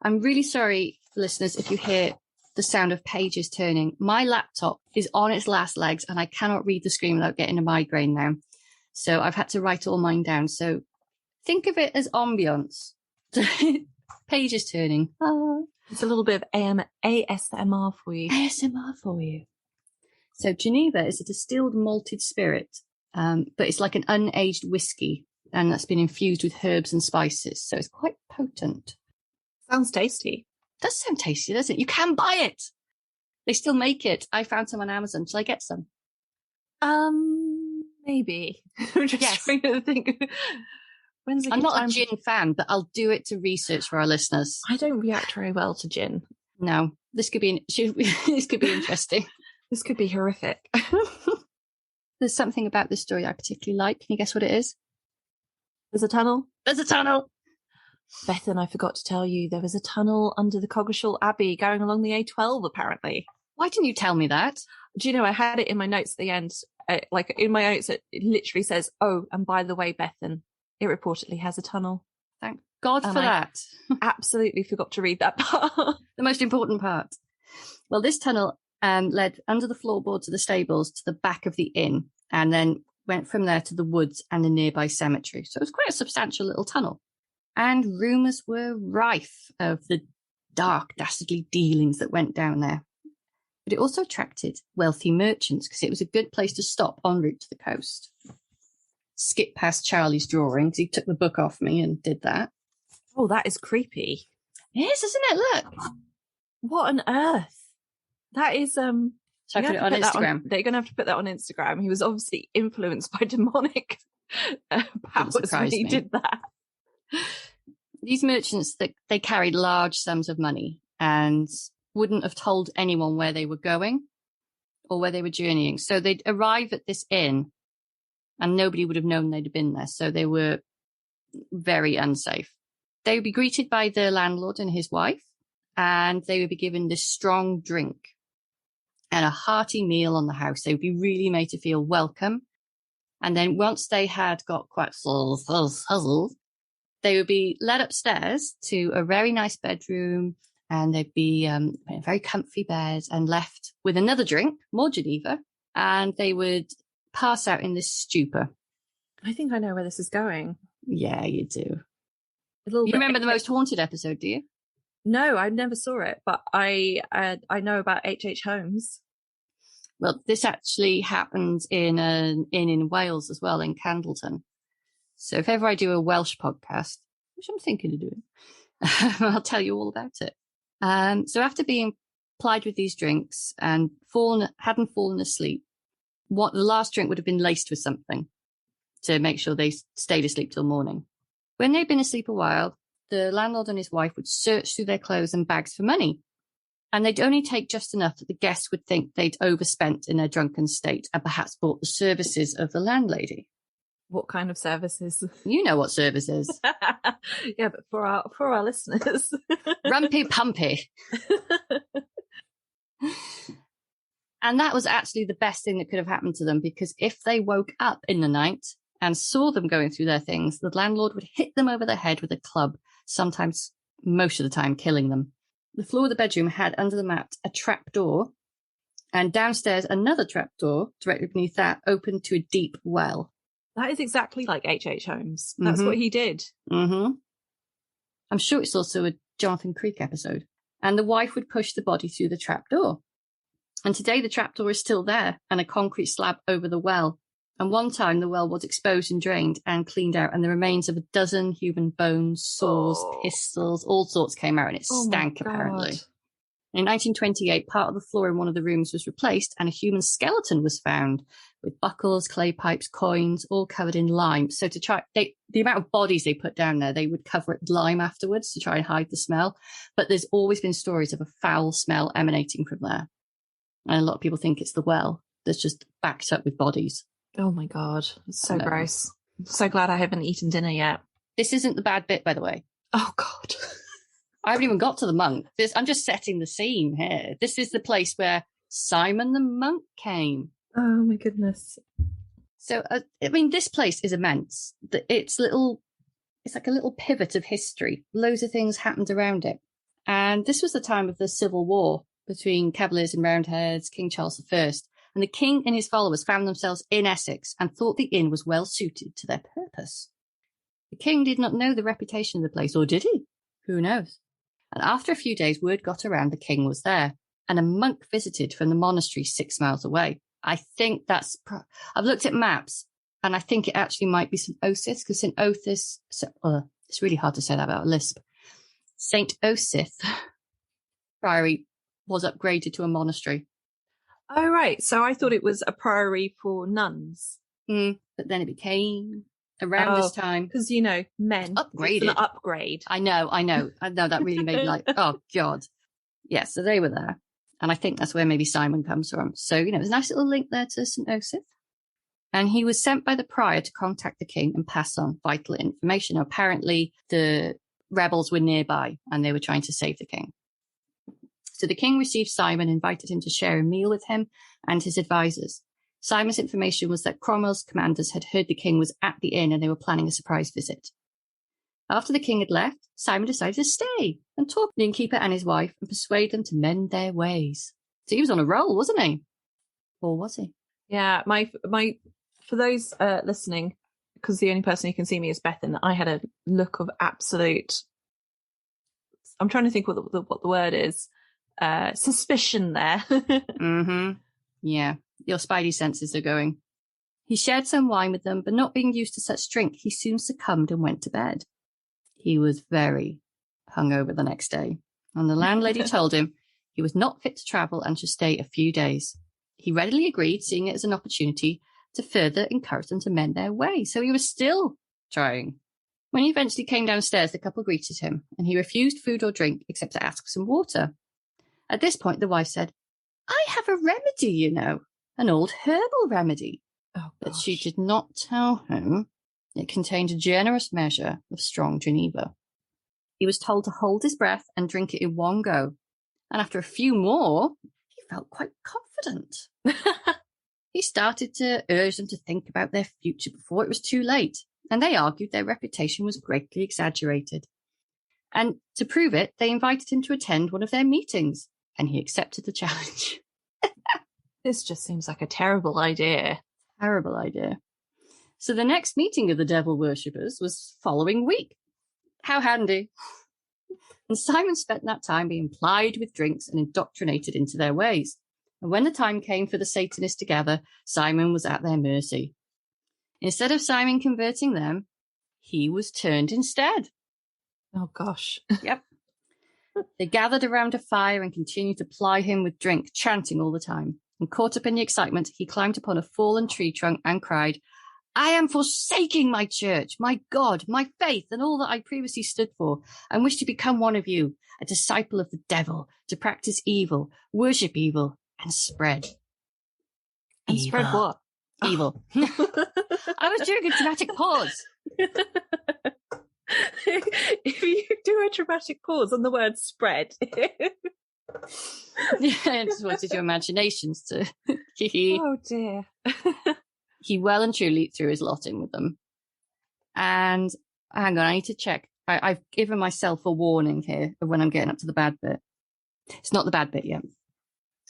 I'm really sorry, listeners, if you hear the sound of pages turning. My laptop is on its last legs and I cannot read the screen without getting a migraine now. So I've had to write all mine down. So think of it as ambience. Pages turning. Oh. It's a little bit of ASMR for you. ASMR for you. So Geneva is a distilled malted spirit, but it's like an unaged whiskey, and that's been infused with herbs and spices. So it's quite potent. Sounds tasty. Does sound tasty, doesn't it? You can buy it. They still make it. I found some on Amazon. Shall I get some? Maybe. I'm just trying to think. I'm not a gin fan, but I'll do it to research for our listeners. I don't react very well to gin. No, this could be interesting. This could be horrific. There's something about this story I particularly like. Can you guess what it is? There's a tunnel. There's a tunnel. Bethan, I forgot to tell you, there was a tunnel under the Coggeshall Abbey going along the A12, apparently. Why didn't you tell me that? Do you know, I had it in my notes at the end. Like, in my notes, it literally says, oh, and by the way, Bethan, it reportedly has a tunnel. Thank God for that. Absolutely forgot to read that part. The most important part. Well, this tunnel led under the floorboards of the stables to the back of the inn, and then went from there to the woods and the nearby cemetery. So it was quite a substantial little tunnel. And rumours were rife of the dark, dastardly dealings that went down there. But it also attracted wealthy merchants because it was a good place to stop en route to the coast. Skip past Charlie's drawing because he took the book off me and did that. Oh, that is creepy. It is, isn't it? Look. What on earth? That is... So I put it on Instagram. They're going to have to put that on Instagram. He was obviously influenced by demonic powers when he did that. These merchants, they carried large sums of money and wouldn't have told anyone where they were going or where they were journeying. So they'd arrive at this inn and nobody would have known they'd have been there. So they were very unsafe. They would be greeted by the landlord and his wife, and they would be given this strong drink and a hearty meal on the house. They would be really made to feel welcome. And then once they had got quite puzzled, they would be led upstairs to a very nice bedroom, and they'd be in a very comfy bed and left with another drink, more Geneva, and they would pass out in this stupor. I think I know where this is going. Yeah, you do. You remember the Most Haunted episode, do you? No, I never saw it, but I know about H.H. Holmes. Well, this actually happened in an inn in Wales as well, in Candleton. So if ever I do a Welsh podcast, which I'm thinking of doing, I'll tell you all about it. So after being plied with these drinks and hadn't fallen asleep, the last drink would have been laced with something to make sure they stayed asleep till morning. When they'd been asleep a while, the landlord and his wife would search through their clothes and bags for money. And they'd only take just enough that the guests would think they'd overspent in their drunken state and perhaps bought the services of the landlady. What kind of services? You know what services. Yeah, but for our listeners. Rumpy pumpy. And that was actually the best thing that could have happened to them, because if they woke up in the night and saw them going through their things, the landlord would hit them over the head with a club, sometimes, most of the time, killing them. The floor of the bedroom had under the mat a trap door, and downstairs another trap door directly beneath that opened to a deep well. That is exactly like H.H. Holmes. That's what he did. Mm-hmm. I'm sure it's also a Jonathan Creek episode. And the wife would push the body through the trap door. And today the trap door is still there, and a concrete slab over the well. And one time the well was exposed and drained and cleaned out, and the remains of a dozen human bones, saws, pistols, all sorts came out, and it stank apparently. In 1928, part of the floor in one of the rooms was replaced, and a human skeleton was found with buckles, clay pipes, coins, all covered in lime. So the amount of bodies they put down there, they would cover it with lime afterwards to try and hide the smell. But there's always been stories of a foul smell emanating from there. And a lot of people think it's the well that's just backed up with bodies. Oh my God. It's so I know. gross. I'm so glad I haven't eaten dinner yet. This isn't the bad bit, by the way. Oh God. I haven't even got to the monk. I'm just setting the scene here. This is the place where Simon the monk came. Oh my goodness. So, this place is immense. It's like a little pivot of history. Loads of things happened around it. And this was the time of the Civil War between Cavaliers and Roundheads, King Charles I. And the king and his followers found themselves in Essex and thought the inn was well suited to their purpose. The king did not know the reputation of the place, or did he? Who knows? And after a few days, word got around the king was there, and a monk visited from the monastery 6 miles away. I think I've looked at maps, and I think it actually might be St. Osyth, because St. Osyth, it's really hard to say that about a lisp. St. Osyth Priory was upgraded to a monastery. Oh, right. So I thought it was a priory for nuns. But then it became around this time. Because, men. Upgraded. It's an upgrade. I know. That really made me like, oh, God. Yeah, so they were there. And I think that's where maybe Simon comes from. So, there's a nice little link there to St. Osyth. And he was sent by the prior to contact the king and pass on vital information. Apparently, the rebels were nearby and they were trying to save the king. So the king received Simon, invited him to share a meal with him and his advisors. Simon's information was that Cromwell's commanders had heard the king was at the inn and they were planning a surprise visit. After the king had left, Simon decided to stay and talk to the innkeeper and his wife and persuade them to mend their ways. So he was on a roll, wasn't he? Or was he? Yeah, my for those listening, because the only person who can see me is Bethan, I had a look of absolute. I'm trying to think what the word is. Suspicion there. Yeah, your spidey senses are going. He shared some wine with them, but not being used to such drink, he soon succumbed and went to bed. He was very hungover the next day, and the landlady told him he was not fit to travel and should stay a few days. He readily agreed, seeing it as an opportunity to further encourage them to mend their way. So he was still trying. When he eventually came downstairs, the couple greeted him, and he refused food or drink except to ask for some water. At this point, the wife said, "I have a remedy, an old herbal remedy." Oh, but she did not tell him it contained a generous measure of strong Geneva. He was told to hold his breath and drink it in one go. And after a few more, he felt quite confident. He started to urge them to think about their future before it was too late, and they argued their reputation was greatly exaggerated. And to prove it, they invited him to attend one of their meetings, and he accepted the challenge. This just seems like a terrible idea. Terrible idea. So the next meeting of the devil worshippers was following week. How handy. And Simon spent that time being plied with drinks and indoctrinated into their ways. And when the time came for the Satanists to gather, Simon was at their mercy. Instead of Simon converting them, he was turned instead. Oh, gosh. Yep. They gathered around a fire and continued to ply him with drink, chanting all the time. And caught up in the excitement, he climbed upon a fallen tree trunk and cried, "I am forsaking my church, my God, my faith, and all that I previously stood for, and wish to become one of you, a disciple of the devil, to practice evil, worship evil, and spread." And evil. Spread what? Evil. I was doing a dramatic pause. If you do a dramatic pause on the word spread. Yeah, I just wanted your imaginations to... Oh, dear. He well and truly threw his lot in with them. And hang on, I need to check. I've given myself a warning here of when I'm getting up to the bad bit. It's not the bad bit yet.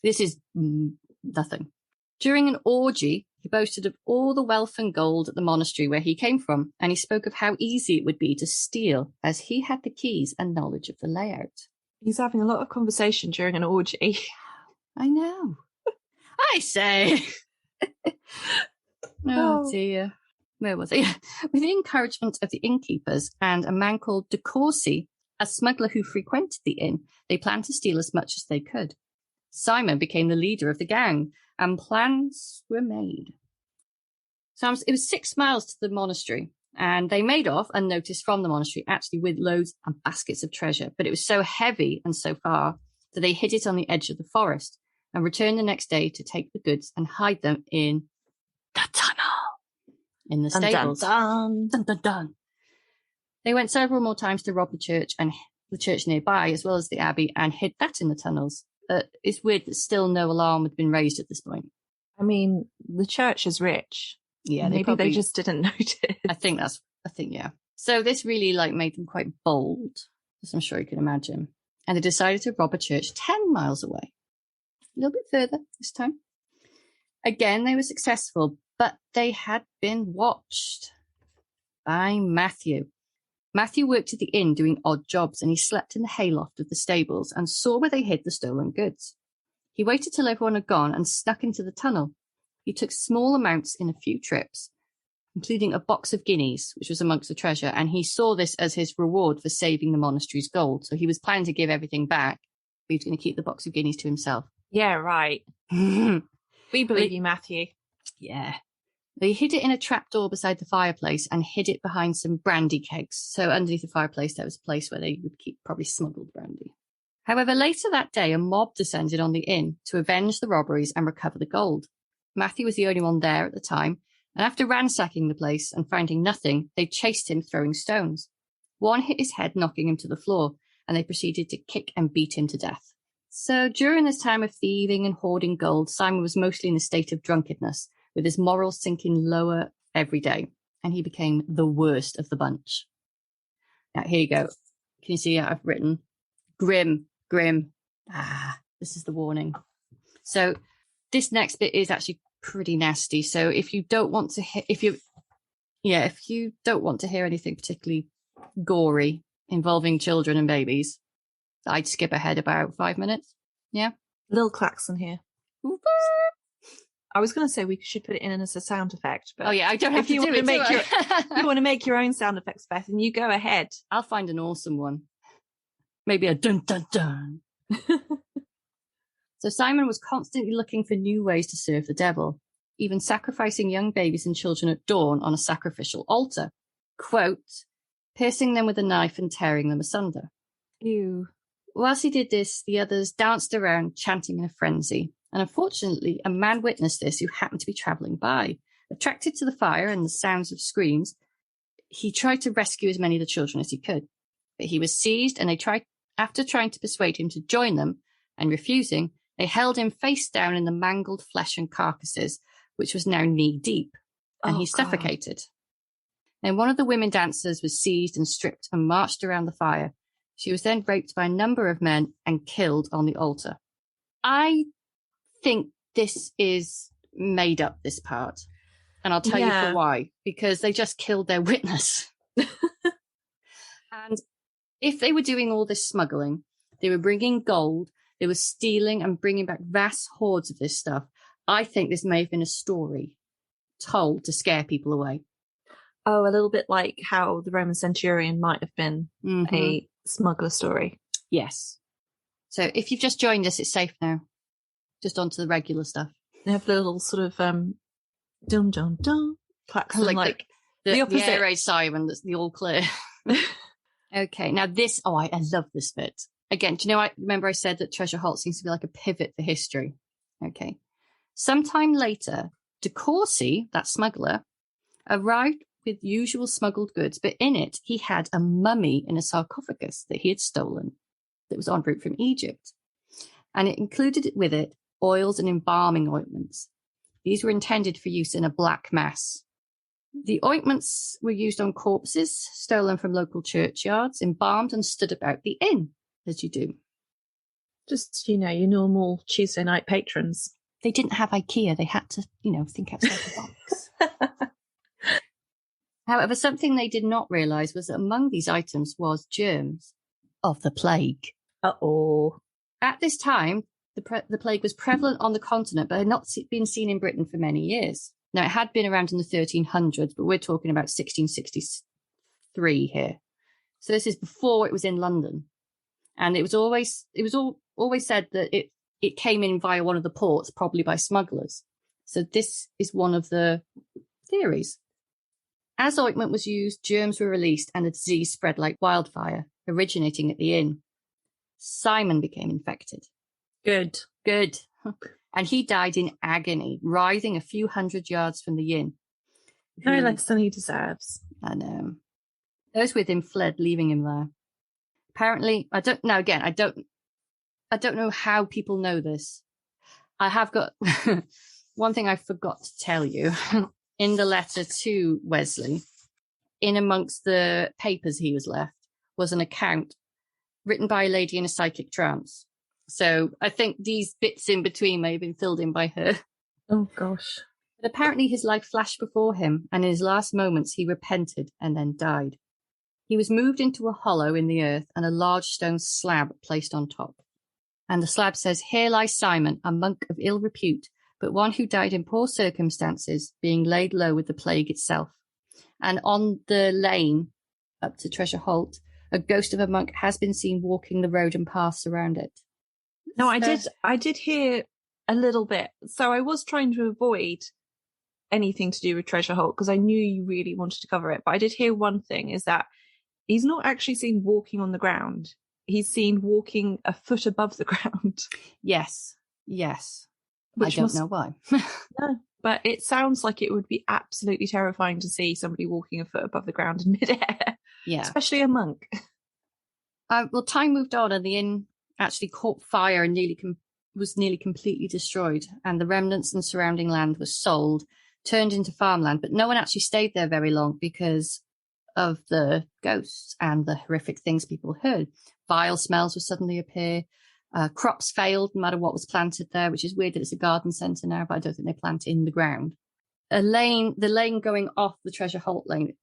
This is nothing. During an orgy, he boasted of all the wealth and gold at the monastery where he came from, and he spoke of how easy it would be to steal, as he had the keys and knowledge of the layout. He's having a lot of conversation during an orgy. I know. I say. Oh, dear. Where was he? With the encouragement of the innkeepers and a man called De Courcy, a smuggler who frequented the inn, they planned to steal as much as they could. Simon became the leader of the gang, and plans were made. So it was 6 miles to the monastery, and they made off unnoticed from the monastery, actually with loads and baskets of treasure. But it was so heavy and so far that they hid it on the edge of the forest and returned the next day to take the goods and hide them in the tunnel. in the Dun, stables. dun, dun. Dun, dun, dun. They went several more times to rob the church and the church nearby, as well as the abbey, and hid that in the tunnels. It's weird that still no alarm had been raised at this point. I mean, the church is rich. Yeah, maybe they just didn't notice. I think, yeah. So this really made them quite bold, as I'm sure you can imagine. And they decided to rob a church 10 miles away. A little bit further this time. Again, they were successful, but they had been watched by Matthew. Matthew worked at the inn doing odd jobs, and he slept in the hayloft of the stables and saw where they hid the stolen goods. He waited till everyone had gone and snuck into the tunnel. He took small amounts in a few trips, including a box of guineas, which was amongst the treasure, and he saw this as his reward for saving the monastery's gold. So he was planning to give everything back, but he was going to keep the box of guineas to himself. Yeah, right. We believe you, Matthew. Yeah. They hid it in a trapdoor beside the fireplace and hid it behind some brandy kegs. So underneath the fireplace, there was a place where they would keep probably smuggled brandy. However, later that day, a mob descended on the inn to avenge the robberies and recover the gold. Matthew was the only one there at the time, and after ransacking the place and finding nothing, they chased him throwing stones. One hit his head, knocking him to the floor, and they proceeded to kick and beat him to death. So during this time of thieving and hoarding gold, Simon was mostly in a state of drunkenness, with his morals sinking lower every day, and he became the worst of the bunch. Now, here you go. Can you see I've written grim? This is the warning. So this next bit is actually pretty nasty. So if you don't want to if you don't want to hear anything particularly gory involving children and babies, I'd skip ahead about 5 minutes. Yeah. Little klaxon here. I was going to say we should put it in as a sound effect, but I don't have to do it. If you want to make your own sound effects, Beth, and you go ahead. I'll find an awesome one. Maybe a dun dun dun. So Simon was constantly looking for new ways to serve the devil, even sacrificing young babies and children at dawn on a sacrificial altar. Quote, piercing them with a knife and tearing them asunder. Ew. Whilst he did this, the others danced around, chanting in a frenzy. And unfortunately, a man witnessed this who happened to be travelling by. Attracted to the fire and the sounds of screams, he tried to rescue as many of the children as he could. But he was seized, and after trying to persuade him to join them and refusing, they held him face down in the mangled flesh and carcasses, which was now knee deep, and he suffocated. Then one of the women dancers was seized and stripped and marched around the fire. She was then raped by a number of men and killed on the altar. I think this is made up, this part. And I'll tell you for why. Because they just killed their witness. And if they were doing all this smuggling, they were bringing gold, they were stealing and bringing back vast hordes of this stuff. I think this may have been a story told to scare people away. Oh, a little bit like how the Roman centurion might have been a smuggler story. Yes. So if you've just joined us, it's safe now. Just on to the regular stuff. They have the little sort of dum dum dum klaxon, like the opposite. Air raid siren, that's the all clear. Okay, now this, I love this bit. Again, do you know, remember I said that Treasure Holt seems to be like a pivot for history. Okay. Sometime later, De Courcy, that smuggler, arrived with usual smuggled goods, but in it he had a mummy in a sarcophagus that he had stolen that was en route from Egypt. And it included with it oils and embalming ointments. These were intended for use in a black mass. The ointments were used on corpses stolen from local churchyards, embalmed and stood about the inn, as you do. Just, your normal Tuesday night patrons. They didn't have IKEA. They had to, think outside the box. However, something they did not realise was that among these items was germs of the plague. Uh-oh. At this time, the plague was prevalent on the continent, but had not been seen in Britain for many years. Now, it had been around in the 1300s, but we're talking about 1663 here. So this is before it was in London. And it was always said that it came in via one of the ports, probably by smugglers. So this is one of the theories. As ointment was used, germs were released and the disease spread like wildfire, originating at the inn. Simon became infected. Good. And he died in agony, writhing a few hundred yards from the inn. No less than he deserves. I know. Those with him fled, leaving him there. Apparently, I don't know how people know this. I have got one thing I forgot to tell you. In the letter to Wesley, in amongst the papers he was left, was an account written by a lady in a psychic trance. So I think these bits in between may have been filled in by her. Oh, gosh. But apparently his life flashed before him, and in his last moments he repented and then died. He was moved into a hollow in the earth and a large stone slab placed on top. And the slab says, "Here lies Simon, a monk of ill repute, but one who died in poor circumstances, being laid low with the plague itself." And on the lane up to Treasure Holt, a ghost of a monk has been seen walking the road and paths around it. No, I did hear a little bit. So I was trying to avoid anything to do with Treasure Holt because I knew you really wanted to cover it. But I did hear one thing is that he's not actually seen walking on the ground. He's seen walking a foot above the ground. Yes. I don't know why. No, but it sounds like it would be absolutely terrifying to see somebody walking a foot above the ground in midair. Yeah. Especially a monk. Well, time moved on and the inn actually caught fire and was nearly completely destroyed. And the remnants and surrounding land was sold, turned into farmland. But no one actually stayed there very long because of the ghosts and the horrific things people heard. Vile smells would suddenly appear. Crops failed no matter what was planted there, which is weird that it's a garden centre now, but I don't think they plant in the ground. The lane going off the Treasure Holt lane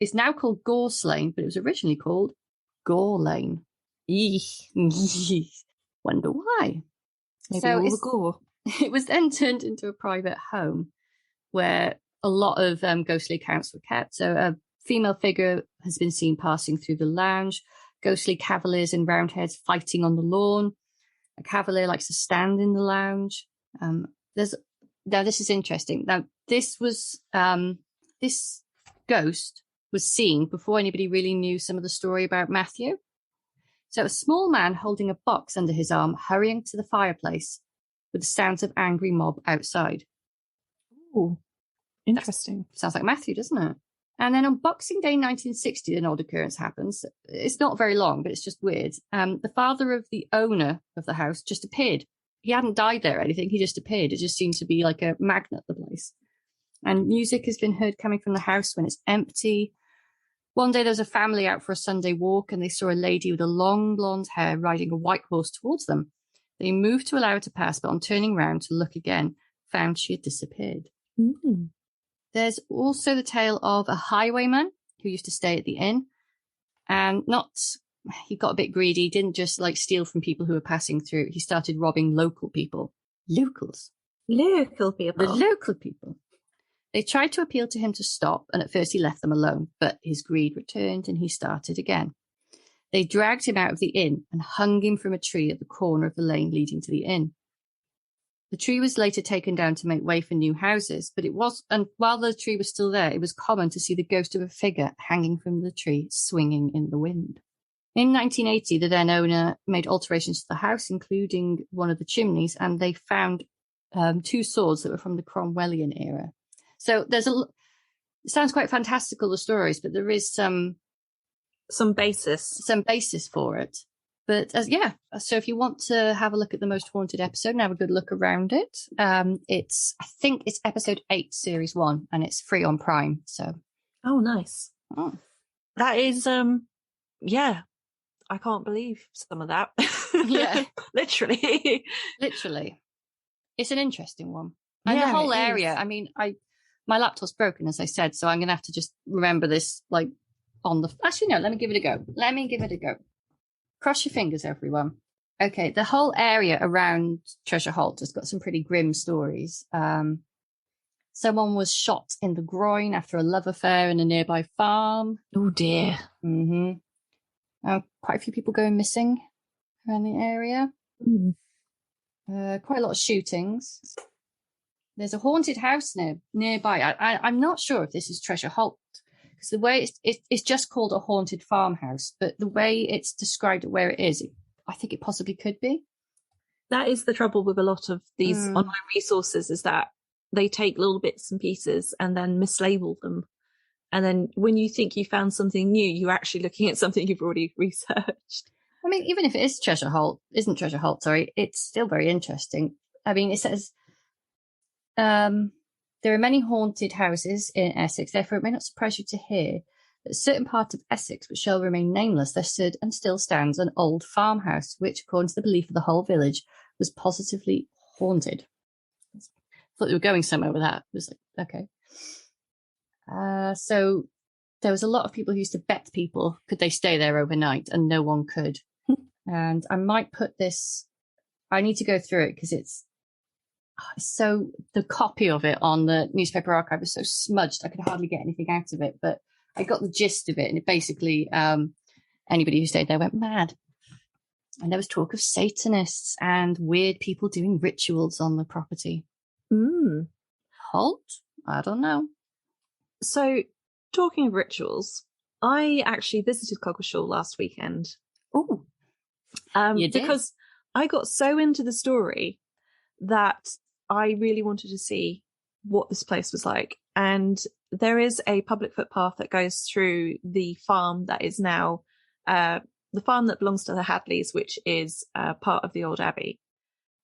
is now called Gorse Lane, but it was originally called Gore Lane. Wonder why. Maybe all the gore. It was then turned into a private home where a lot of ghostly accounts were kept. So a female figure has been seen passing through the lounge, ghostly cavaliers in roundheads fighting on the lawn. A cavalier likes to stand in the lounge. Now this is interesting. Now this ghost was seen before anybody really knew some of the story about Matthew. So a small man holding a box under his arm, hurrying to the fireplace with the sounds of angry mob outside. Ooh, interesting. Sounds like Matthew, doesn't it? And then on Boxing Day 1960, an odd occurrence happens. It's not very long, but it's just weird. The father of the owner of the house just appeared. He hadn't died there or anything. He just appeared. It just seemed to be like a magnet, the place. And music has been heard coming from the house when it's empty. One day there was a family out for a Sunday walk and they saw a lady with a long blonde hair riding a white horse towards them. They moved to allow her to pass, but on turning round to look again, found she had disappeared. Mm-hmm. There's also the tale of a highwayman who used to stay at the inn and he got a bit greedy, didn't just like steal from people who were passing through. He started robbing local people. Locals. Local people. The local people. They tried to appeal to him to stop, and at first he left them alone, but his greed returned and he started again. They dragged him out of the inn and hung him from a tree at the corner of the lane leading to the inn. The tree was later taken down to make way for new houses, and while the tree was still there, it was common to see the ghost of a figure hanging from the tree, swinging in the wind. In 1980, the then owner made alterations to the house, including one of the chimneys, and they found 2 swords that were from the Cromwellian era. So it sounds quite fantastical, the stories, but there is some basis for it. But so if you want to have a look at the most haunted episode and have a good look around it, I think it's episode 8, series 1, and it's free on Prime. So, oh, nice. Oh. That is, I can't believe some of that. Yeah, literally. It's an interesting one, and the whole area. I mean, my laptop's broken, as I said, so I'm going to have to just remember this, like on the. Actually, no. Let me give it a go. Cross your fingers, everyone. Okay, the whole area around Treasure Holt has got some pretty grim stories. Someone was shot in the groin after a love affair in a nearby farm. Oh, dear. Mm-hmm. Quite a few people going missing around the area. Mm. Quite a lot of shootings. There's a haunted house nearby. I'm not sure if this is Treasure Holt, because the way it's just called a haunted farmhouse, but the way it's described where it is, I think it possibly could be. That is the trouble with a lot of these online resources, is that they take little bits and pieces and then mislabel them. And then when you think you found something new, you're actually looking at something you've already researched. I mean, even if it is isn't Treasure Holt, sorry, it's still very interesting. I mean, it says, there are many haunted houses in Essex, therefore it may not surprise you to hear that a certain part of Essex, which shall remain nameless, there stood and still stands an old farmhouse, which, according to the belief of the whole village, was positively haunted. I thought they were going somewhere with that. It was like, okay. So there was a lot of people who used to bet people, could they stay there overnight, and no one could. And I might put this, I need to go through it because it's so, the copy of it on the newspaper archive was so smudged, I could hardly get anything out of it, but I got the gist of it. And it basically, anybody who stayed there went mad. And there was talk of Satanists and weird people doing rituals on the property. Holt? I don't know. So, talking of rituals, I actually visited Coggeshall last weekend. Oh, you did? Because I got so into the story that I really wanted to see what this place was like. And there is a public footpath that goes through the farm that is now the farm that belongs to the Hadleys, which is part of the old abbey.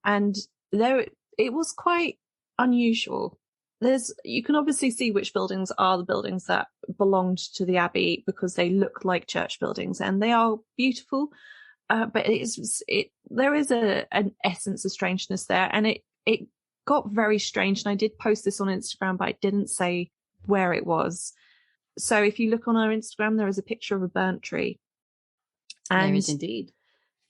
And there, it was quite unusual. You can obviously see which buildings are the buildings that belonged to the abbey because they look like church buildings, and they are beautiful. But there is an essence of strangeness there, and it got very strange. And I did post this on Instagram, but I didn't say where it was. So if you look on our Instagram, there is a picture of a burnt tree. And there is indeed.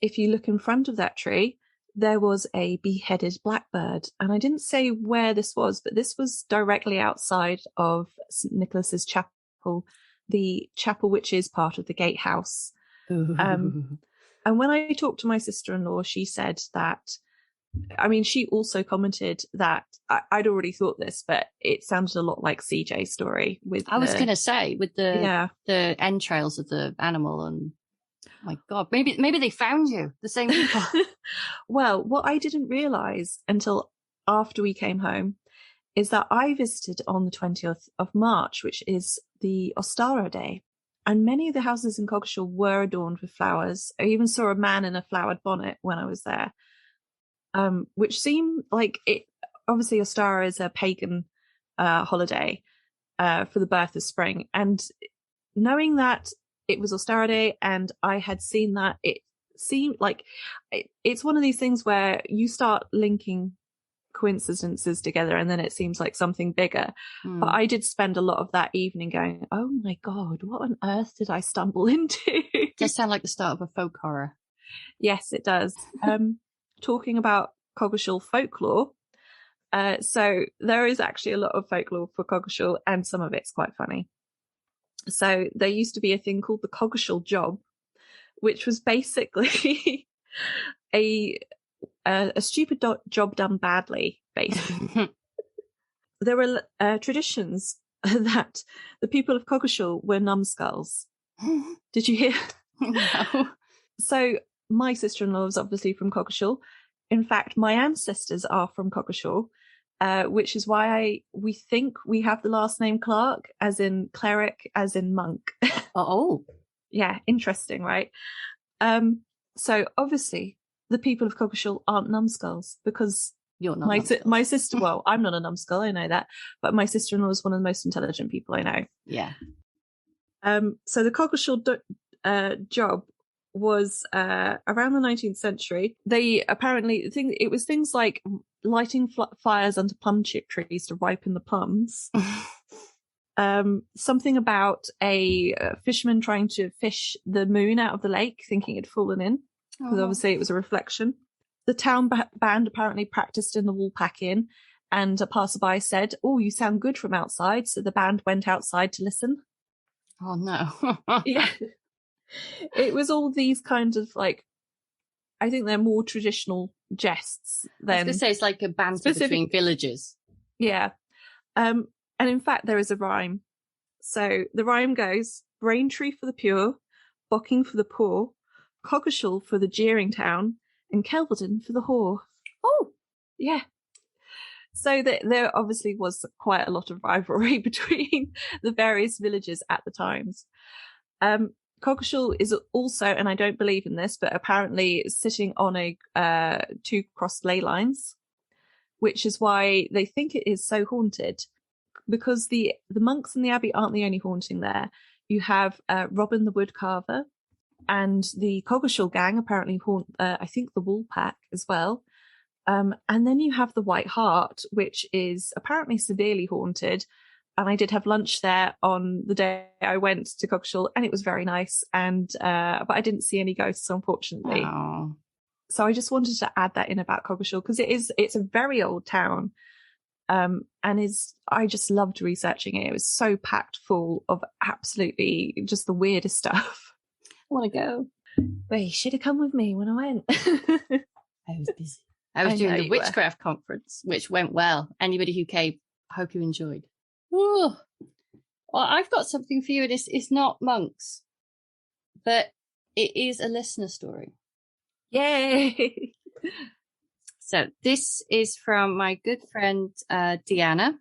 If you look in front of that tree, there was a beheaded blackbird. And I didn't say where this was, but this was directly outside of St. Nicholas's Chapel, the chapel which is part of the gatehouse. And when I talked to my sister-in-law, she said that, I mean, she also commented that I'd already thought this, but it sounded a lot like CJ's story. I was going to say, with the entrails of the animal, and my God, maybe they found you, the same people. Well, what I didn't realise until after we came home is that I visited on the 20th of March, which is the Ostara Day. And many of the houses in Coggeshall were adorned with flowers. I even saw a man in a flowered bonnet when I was there, which seemed like it. Obviously, Ostara is a pagan holiday for the birth of spring. And knowing that it was Ostara Day and I had seen that, it seemed like it's one of these things where you start linking coincidences together and then it seems like something bigger. But I did spend a lot of that evening going, oh my God, what on earth did I stumble into? It does sound like the start of a folk horror. Yes, it does. Talking about Coggeshall folklore, so there is actually a lot of folklore for Coggeshall, and some of it's quite funny. So there used to be a thing called the Coggeshall job, which was basically a stupid job done badly, basically. There were traditions that the people of Coggeshall were numbskulls. Did you hear? No. So my sister-in-law is obviously from Coggeshall. In fact, my ancestors are from Coggeshall, which is why we think we have the last name Clark, as in cleric, as in monk. Oh. Yeah, interesting, right? So obviously the people of Coggeshall aren't numbskulls because you're not my sister, well, I'm not a numbskull, I know that, but my sister-in-law is one of the most intelligent people I know. Yeah. So the Coggeshall job was around the 19th century. They apparently it was things like lighting fires under plum trees to ripen the plums. Something about a fisherman trying to fish the moon out of the lake, thinking it'd fallen in, because obviously it was a reflection. The town band apparently practiced in the Woolpack Inn, and a passerby said, "Oh, you sound good from outside." So the band went outside to listen. Oh no. Yeah. It was all these kinds of, like, I think they're more traditional jests than... I was going to say, it's like a banter between villages. Yeah. And in fact, there is a rhyme. So the rhyme goes, Braintree for the pure, Bocking for the poor, Coggeshall for the jeering town, and Kelvedon for the whore. Oh. Yeah. So that there obviously was quite a lot of rivalry between the various villages at the times. Coggeshall is also, and I don't believe in this, but apparently sitting on a two crossed ley lines, which is why they think it is so haunted. Because the monks in the abbey aren't the only haunting there. You have Robin the Woodcarver, and the Coggeshall gang apparently haunt, I think, the Woolpack as well. And then you have the White Hart, which is apparently severely haunted. And I did have lunch there on the day I went to Coggeshall, and it was very nice. And but I didn't see any ghosts, unfortunately. Oh. So I just wanted to add that in about Coggeshall because it's a very old town. And I just loved researching it. It was so packed full of absolutely just the weirdest stuff. I want to go. Well, you should have come with me when I went. I was busy. I was doing the witchcraft conference, which went well. Anybody who came, I hope you enjoyed. Ooh. Well, I've got something for you. It's not monks, but it is a listener story. Yay! So this is from my good friend Deanna,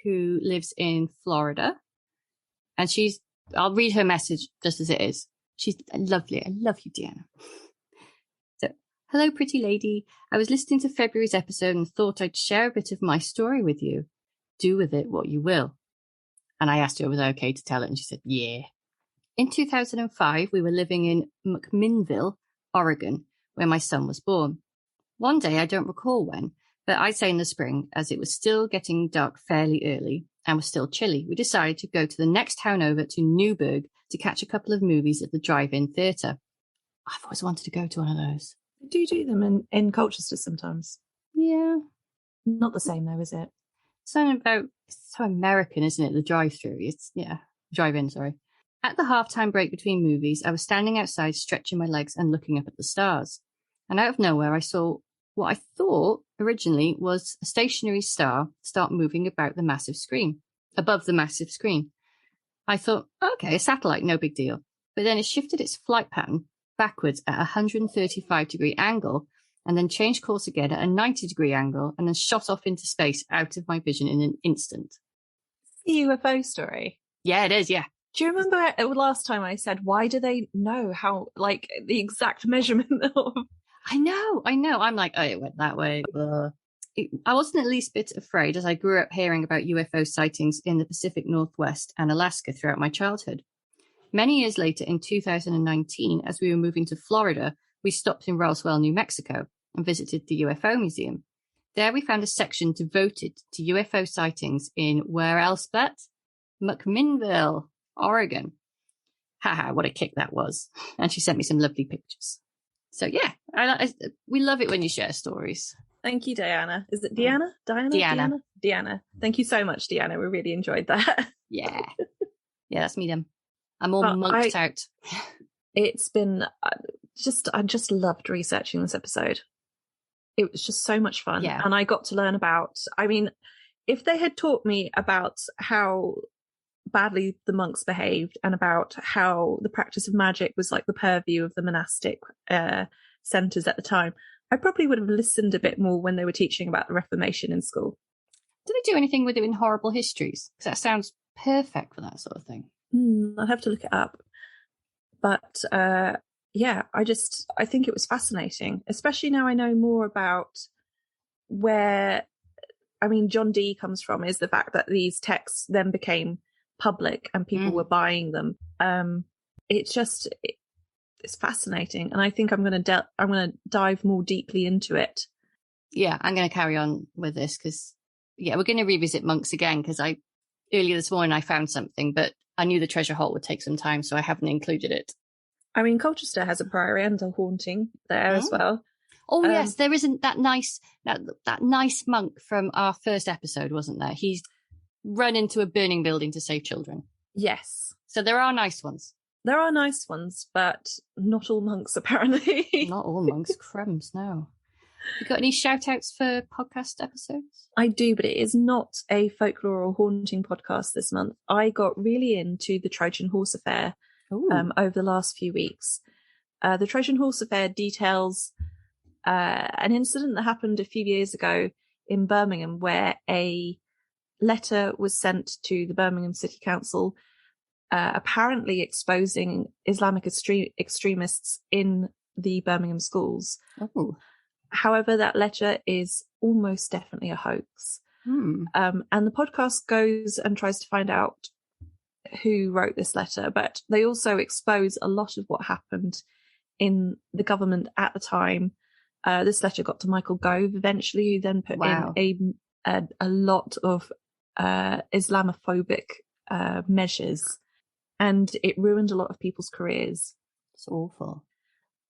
who lives in Florida. And I'll read her message just as it is. She's lovely. I love you, Deanna. So, hello, pretty lady. I was listening to February's episode and thought I'd share a bit of my story with you. Do with it what you will. And I asked her, was I okay to tell it? And she said, yeah. In 2005, we were living in McMinnville, Oregon, where my son was born. One day, I don't recall when, but I'd say in the spring, as it was still getting dark fairly early and was still chilly, we decided to go to the next town over to Newburgh to catch a couple of movies at the drive-in theatre. I've always wanted to go to one of those. They do them in Colchester sometimes. Yeah. Not the same though, is it? It's so American, isn't it? The drive-through. Drive-in, sorry. At the half-time break between movies, I was standing outside stretching my legs and looking up at the stars. And out of nowhere, I saw what I thought originally was a stationary star start moving about the massive screen, above the massive screen. I thought, okay, a satellite, no big deal. But then it shifted its flight pattern backwards at a 135-degree angle and then changed course again at a 90-degree angle and then shot off into space out of my vision in an instant. The UFO story? Yeah, it is, yeah. Do you remember last time I said, why do they know how, like, the exact measurement of... I know. I'm like, oh, it went that way. I wasn't the least bit afraid as I grew up hearing about UFO sightings in the Pacific Northwest and Alaska throughout my childhood. Many years later, in 2019, as we were moving to Florida, we stopped in Roswell, New Mexico, and visited the UFO Museum. There we found a section devoted to UFO sightings in where else but McMinnville, Oregon. Haha, what a kick that was. And she sent me some lovely pictures. So yeah, we love it when you share stories. Thank you, Diana. Is it Deanna? Deanna. Thank you so much, Deanna. We really enjoyed that. Yeah. Yeah, that's me then. I'm all monked out. It's been I just loved researching this episode. It was just so much fun. Yeah. And I got to learn about, I mean, if they had taught me about how badly the monks behaved and about how the practice of magic was like the purview of the monastic centres at the time, I probably would have listened a bit more when they were teaching about the Reformation in school. Do they do anything with it in Horrible Histories? Because that sounds perfect for that sort of thing. I'll have to look it up. But yeah, I think it was fascinating, especially now I know more about where, I mean, John Dee comes from, is the fact that these texts then became public and people were buying them. It's fascinating, and I think I'm going to dive more deeply into it. Yeah, I'm going to carry on with this because we're going to revisit monks again because earlier this morning I found something, but I knew the treasure haul would take some time, so I haven't included it. I mean, Colchester has a priory and a haunting there as well. Oh yes, there isn't that nice monk from our first episode, wasn't there? He's run into a burning building to save children. Yes. So there are nice ones. There are nice ones, but not all monks, apparently. Not all monks. Crumbs, no. You got any shout-outs for podcast episodes? I do, but it is not a folklore or haunting podcast this month. I got really into the Trojan Horse Affair over the last few weeks. The Trojan Horse Affair details an incident that happened a few years ago in Birmingham where a letter was sent to the Birmingham City Council apparently exposing Islamic extremists in the Birmingham schools. Oh. However, that letter is almost definitely a hoax. And the podcast goes and tries to find out who wrote this letter, but they also expose a lot of what happened in the government at the time. This letter got to Michael Gove eventually, who then put in a lot of Islamophobic measures, and it ruined a lot of people's careers. It's awful.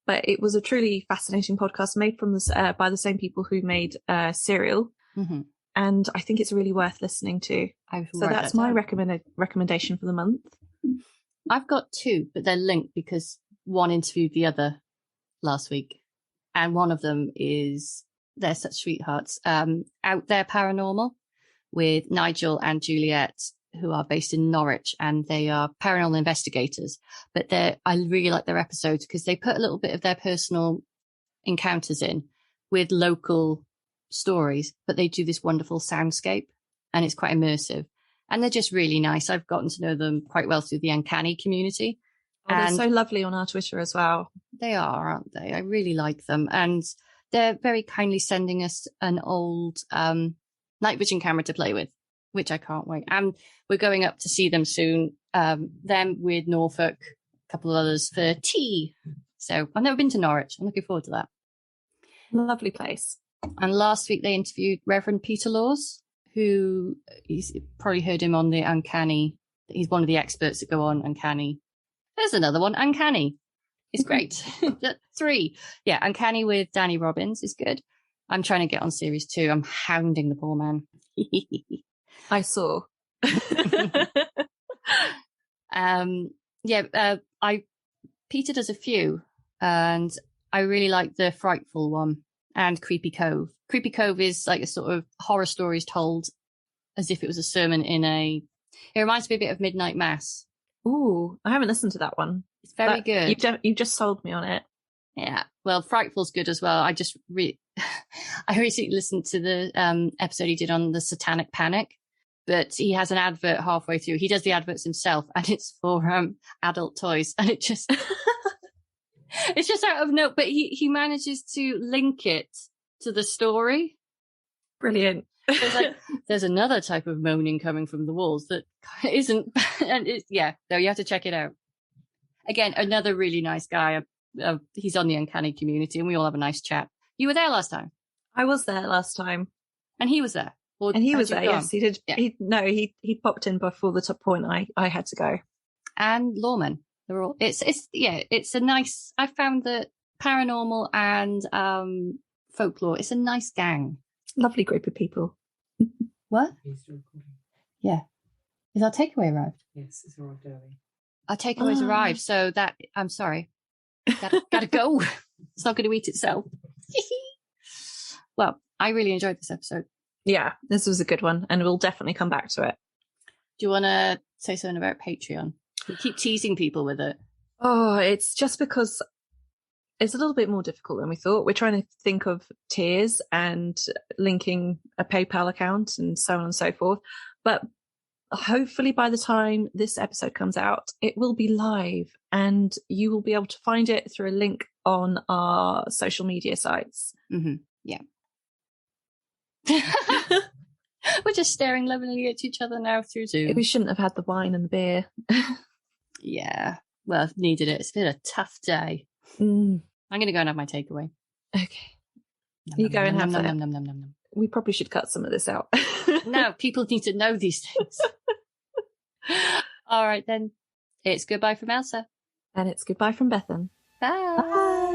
But it was a truly fascinating podcast made from by the same people who made Serial. Mm-hmm. And I think it's really worth listening to. So that's my recommendation for the month. I've got two, but they're linked because one interviewed the other last week. And one of them is, they're such sweethearts, Out There Paranormal with Nigel and Juliet, who are based in Norwich, and they are paranormal investigators. But I really like their episodes because they put a little bit of their personal encounters in with local stories, but they do this wonderful soundscape and it's quite immersive. And they're just really nice. I've gotten to know them quite well through the Uncanny community. They're so lovely on our Twitter as well. They are, aren't they? I really like them. And they're very kindly sending us an old night vision camera to play with, which I can't wait. And we're going up to see them soon. Them with Norfolk, a couple of others for tea. So I've never been to Norwich. I'm looking forward to that. Lovely place. And last week they interviewed Reverend Peter Laws, who you've probably heard him on the Uncanny. He's one of the experts that go on Uncanny. There's another one, Uncanny. It's great. 3. Yeah, Uncanny with Danny Robbins is good. I'm trying to get on series 2. I'm hounding the poor man. I saw. Peter does a few, and I really like the Frightful one and Creepy Cove. Creepy Cove is like a sort of horror stories told as if it was a sermon it reminds me a bit of Midnight Mass. Ooh, I haven't listened to that one. It's very good. You've just sold me on it. Yeah. Well, Frightful's good as well. I recently listened to the episode he did on the Satanic Panic, but he has an advert halfway through. He does the adverts himself, and it's for adult toys, and it just it's just out of note. But he manages to link it to the story. Brilliant. There's another type of moaning coming from the walls that isn't, and no, you have to check it out. Again, another really nice guy. He's on the Uncanny community, and we all have a nice chat. You were there last time. I was there last time, and he was there. And he was there. Yes, he did. Yeah. He popped in before the top point. I had to go. And Lawman. They're all. It's a nice. I found that paranormal and folklore. It's a nice gang. Lovely group of people. What? Yeah. Is our takeaway arrived? Yes, it's arrived early. Our takeaway's arrived, so that I'm sorry. Gotta go. It's not going to eat itself. Well, I really enjoyed this episode. Yeah, this was a good one, and we'll definitely come back to it. Do you want to say something about Patreon? We keep teasing people with it. Oh, it's just because it's a little bit more difficult than we thought. We're trying to think of tiers and linking a PayPal account and so on and so forth. But hopefully by the time this episode comes out, it will be live and you will be able to find it through a link on our social media sites. Mm-hmm. Yeah. We're just staring lovingly at each other now through Zoom. We shouldn't have had the wine and the beer. Yeah. Well, I've needed it. It's been a tough day. I'm going to go and have my takeaway. Okay. You go and have that. We probably should cut some of this out. No, people need to know these things. All right, then. It's goodbye from Elsa. And it's goodbye from Bethan. Bye. Bye.